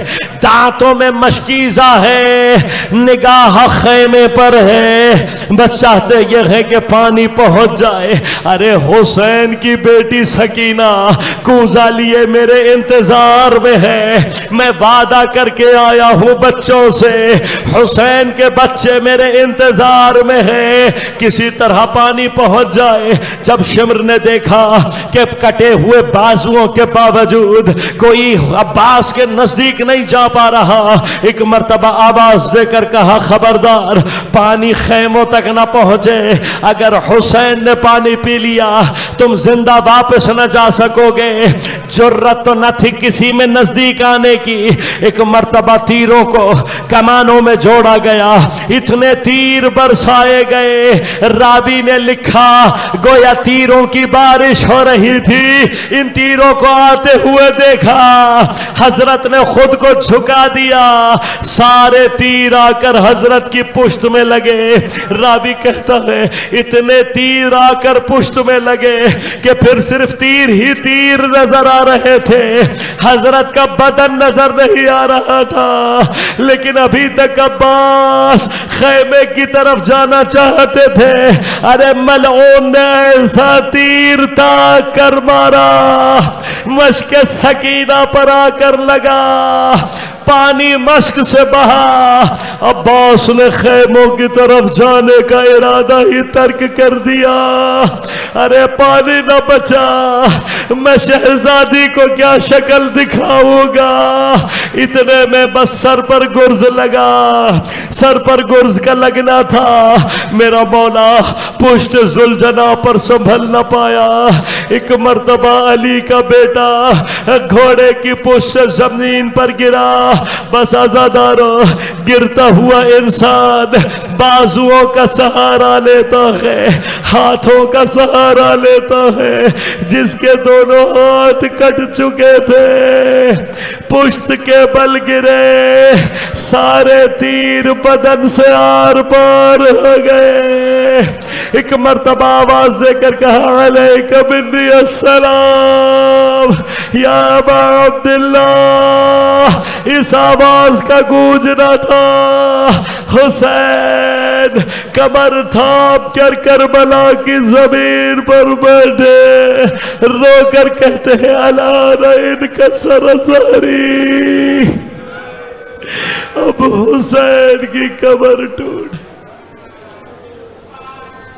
دانتوں میں مشکیزہ ہے، نگاہ خیمے پر ہے، بس چاہتے یہ ہے کہ پانی پہنچ جائے۔ ارے حسین کی بیٹی سکینہ کوزہ لیے میرے انتظار میں ہے، میں وعدہ کر کے آیا ہوں بچوں سے، حسین کے بچے میرے انتظار میں ہے، کسی طرح پانی پہنچ جائے۔ جب شمر نے دیکھا کہ کٹے ہوئے بازوؤں کے باوجود کوئی عباس کے نزدیک نہیں جا پا رہا، ایک مرتبہ آواز دے کر کہا، خبردار پانی خیموں تک نہ پہنچے، اگر حسین نے پانی پی لیا تم زندہ واپس نہ جا سکو گے۔ جرت تو نہ تھی کسی میں نزدیک آنے کی، ایک مرتبہ تیروں کو کمانوں میں جوڑا گیا، اتنے تیر برسائے گئے، راوی نے لکھا گویا تیروں کی بارش ہو رہی تھی۔ ان تیروں کو آتے ہوئے دیکھا، حضرت نے خود کو جھکا دیا، سارے تیر آ کر حضرت کی پشت میں لگے۔ راوی کہتا ہے اتنے تیر آ کر پشت میں لگے کہ پھر صرف تیر ہی تیر نظر آ رہے تھے، حضرت کا بدن نظر نہیں آ رہا تھا، لیکن ابھی تک عباس خیمے کی طرف جانا چاہتے تھے۔ ارے ملعون نے ایسا تیر تاک کر مارا، مشق سکینہ پر آ کر لگا، پانی مشق سے بہا، عباس نے خیموں کی طرف جانے کا ارادہ ہی ترک کر دیا۔ ارے پانی نہ بچا، میں شہزادی کو کیا شکل دکھاؤں گا، اتنے میں بس سر پر گرز لگا، سر پر گرز کا لگنا تھا، میرا مولا پشت ذوالجناح پر سنبھل نہ پایا، ایک مرتبہ علی کا بیٹا گھوڑے کی پشت سے زمین پر گرا، بس عزادارو گرتا ہوا انسان بازوؤں کا سہارا لیتا ہے، ہاتھوں کا سہارا لیتا ہے، جس کے دونوں ہاتھ کٹ چکے تھے، پشت کے بل گرے، سارے تیر بدن سے آر پار ہو گئے۔ ایک مرتبہ آواز دے کر کہا علیک منی السلام یا ابا عبداللہ، اس آواز کا گونجنا تھا حسین کمر تھام کر کربلا کی زمین پر بیٹھے، رو کر کہتے ہیں الان انکسر ظہری، اب حسین کی کمر ٹوٹ